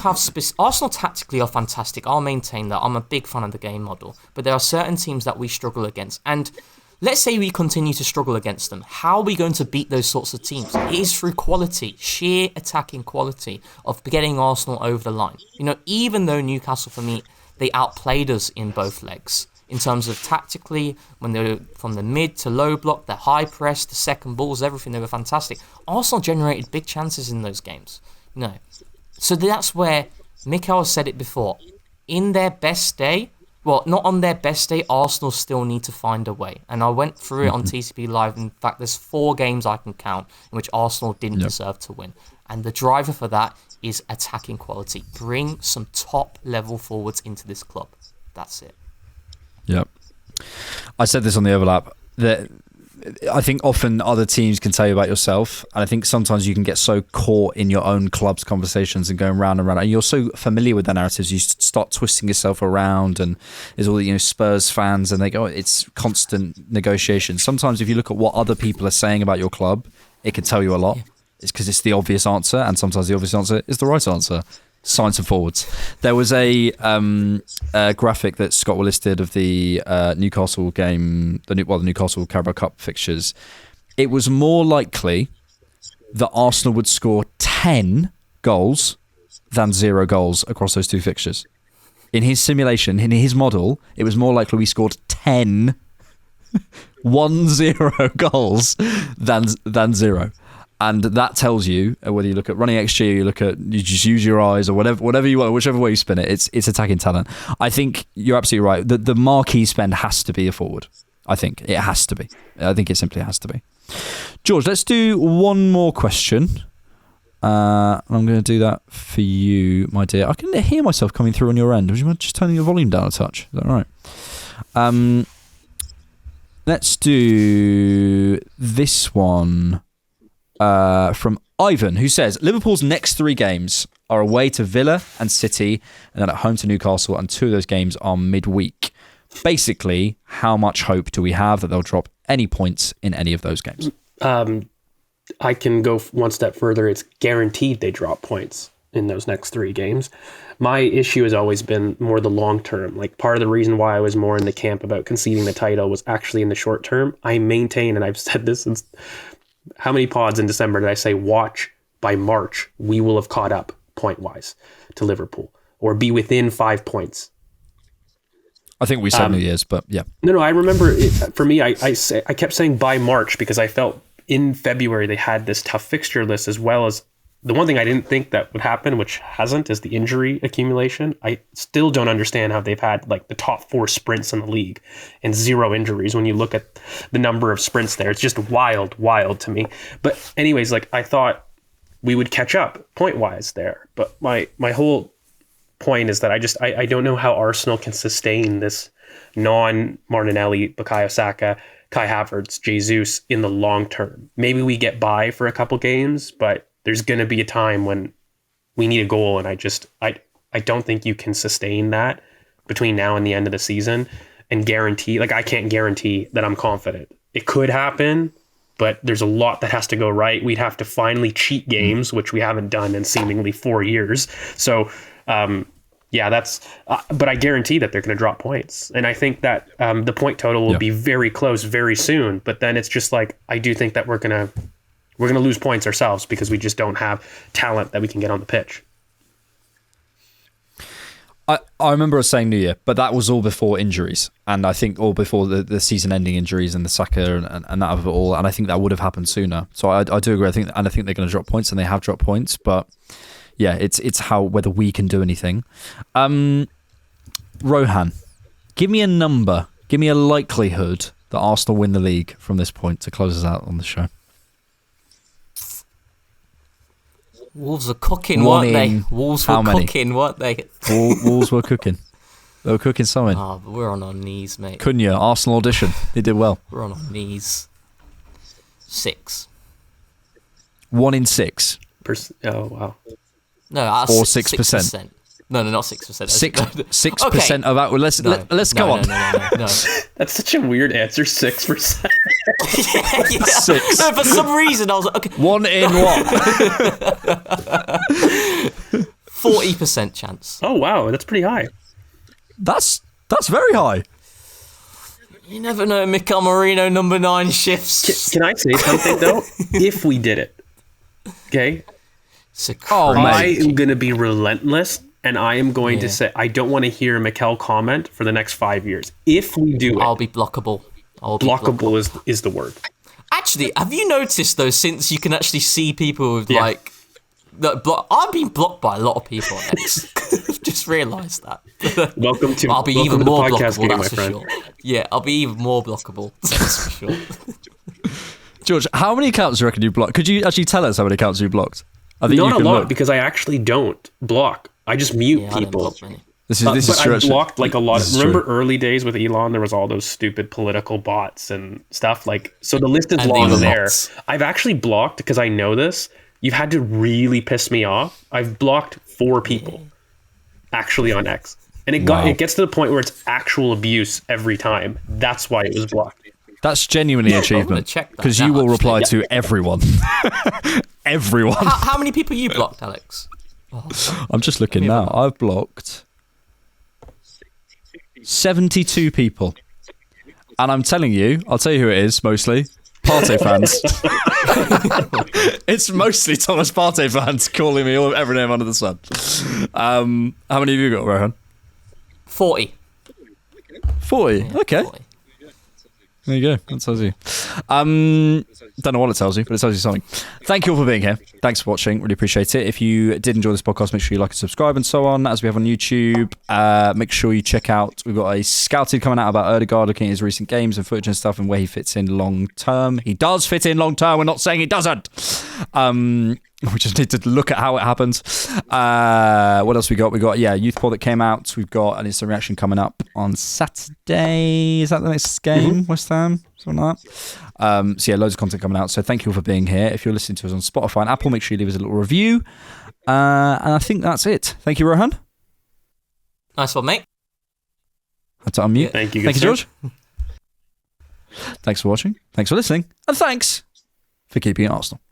tactically are fantastic. I'll maintain that. I'm a big fan of the game model, but there are certain teams that we struggle against, and let's say we continue to struggle against them. How are we going to beat those sorts of teams? It is through quality, sheer attacking quality of getting Arsenal over the line. Even though Newcastle, for me, they outplayed us in both legs in terms of tactically, when they were from the mid to low block, the high press, the second balls, everything, they were fantastic. Arsenal generated big chances in those games. So that's where Mikel said it before. In their best day, well, not on their best day, Arsenal still need to find a way. And I went through it on TCP Live. In fact, there's 4 games I can count in which Arsenal didn't deserve to win. And the driver for that is attacking quality. Bring some top-level forwards into this club. That's it. Yep. I said this on the overlap, that I think often other teams can tell you about yourself, and I think sometimes you can get so caught in your own club's conversations and going round and round, and you're so familiar with their narratives, you start twisting yourself around, and there's all the Spurs fans, and they go, it's constant negotiation. Sometimes if you look at what other people are saying about your club, it can tell you a lot. It's because it's the obvious answer, and sometimes the obvious answer is the right answer. Sign some forwards. There was a graphic that Scott listed of the Newcastle game, the Newcastle Carabao Cup fixtures. It was more likely that Arsenal would score 10 goals than 0 goals across those 2 fixtures. In his simulation, in his model, it was more likely we scored 10 1-0 goals than 0. And that tells you, whether you look at running XG, you just use your eyes, or whatever you want, whichever way you spin it, it's attacking talent. I think you're absolutely right. The marquee spend has to be a forward. I think it has to be. I think it simply has to be. George, let's do one more question. I'm going to do that for you, my dear. I can hear myself coming through on your end. Would you mind just turning your volume down a touch? Is that all right? Let's do this one. From Ivan, who says Liverpool's next 3 games are away to Villa and City, and then at home to Newcastle, and 2 of those games are midweek. Basically, how much hope do we have that they'll drop any points in any of those games? I can go one step further. It's guaranteed they drop points in those next 3 games. My issue has always been more the long term. Like, part of the reason why I was more in the camp about conceding the title was actually in the short term. I maintain, and I've said this since... How many pods in December did I say, watch, by March, we will have caught up point-wise to Liverpool, or be within 5 points? I think we said New Year's, but yeah. No, I remember, for me, I kept saying by March because I felt in February they had this tough fixture list, as well as the one thing I didn't think that would happen, which hasn't, is the injury accumulation. I still don't understand how they've had like the top 4 sprints in the league and 0 injuries. When you look at the number of sprints there, it's just wild to me. But anyways, like, I thought we would catch up point wise there. But my whole point is that I don't know how Arsenal can sustain this non-Martinelli, Bukayo Saka, Kai Havertz, Jesus in the long term. Maybe we get by for a couple games, but there's going to be a time when we need a goal, and I don't think you can sustain that between now and the end of the season and guarantee, like, I can't guarantee that I'm confident. It could happen, but there's a lot that has to go right. We'd have to finally cheat games, which we haven't done in seemingly 4 years. So, that's, but I guarantee that they're going to drop points. And I think that the point total will be very close very soon, but then it's just like, I do think that we're going to lose points ourselves because we just don't have talent that we can get on the pitch. I remember us saying New Year, but that was all before injuries. And I think all before the season-ending injuries and the Saka and that of it all. And I think that would have happened sooner. So I do agree. I think they're going to drop points, and they have dropped points. But yeah, it's whether we can do anything. Rohan, give me a number. Give me a likelihood that Arsenal win the league from this point to close us out on the show. Wolves were cooking, weren't they? Wolves were cooking, weren't they? Wolves were cooking. They were cooking something. Oh, but we're on our knees, mate. Cunha, Arsenal audition. They did well. We're on our knees. 6. 1 in 6. Oh, wow. No, or 6%. 6%. No, not 6%. 6% of that. Well, let's go on. No. That's such a weird answer. 6%. Yeah. 6. No, for some reason, I was like, okay. 1 in what? 40% chance. Oh wow, that's pretty high. That's very high. You never know. Mikel Merino, number 9 shifts. Can I say something though? If we did it, okay. I am going to be relentless, and I am going to say I don't want to hear Mikel comment for the next 5 years. If we do it, I'll be blockable. Blockable is the word. Actually, have you noticed though, since you can actually see people with like, I've been blocked by a lot of people on X. I've just realised that. Welcome to. I'll be welcome even to the more podcast blockable. game, That's my for friend. sure. Yeah, I'll be even more blockable. That's for sure. George, how many accounts do you reckon you blocked? Could you actually tell us how many accounts you blocked? I think Not you a can lot look. because I actually don't block. I just mute Yeah, I don't people. block many. This is But true. I blocked like a lot. This is Remember true. early days with Elon? There was all those stupid political bots and stuff. Like, so the list is And long Elon there. bots. I've actually blocked because I know this. You've had to really piss me off. I've blocked 4 people actually on X, and it gets to the point where it's actual abuse every time. That's why it was blocked. That's genuinely I'm gonna achievement check that because now, you will actually. reply to everyone. Everyone. How many people you blocked, Alex? I'm just looking now. I've blocked 72 people. And I'm telling you, I'll tell you who it is mostly. Partey fans. It's mostly Thomas Partey fans calling me every name under the sun. How many have you got, Rohan? 40. 40. Yeah, Okay. 40. There you go. That tells you. Don't know what it tells you, but it tells you something. Thank you all for being here. Thanks for watching. Really appreciate it. If you did enjoy this podcast, make sure you like and subscribe and so on, as we have on YouTube. Make sure you check out, we've got a scouted coming out about Ødegaard, looking at his recent games and footage and stuff and where he fits in long term. He does fit in long term. We're not saying he doesn't. We just need to look at how it happens. What else we got? We got, Youth Poll that came out. We've got an instant reaction coming up on Saturday. Is that the next game? West Ham? Something like that. Loads of content coming out. So thank you all for being here. If you're listening to us on Spotify and Apple, make sure you leave us a little review. And I think that's it. Thank you, Rohan. Nice one, mate. Had to unmute. Thank you, Thank you, sir. George. Thanks for watching. Thanks for listening. And thanks for keeping it Arsenal.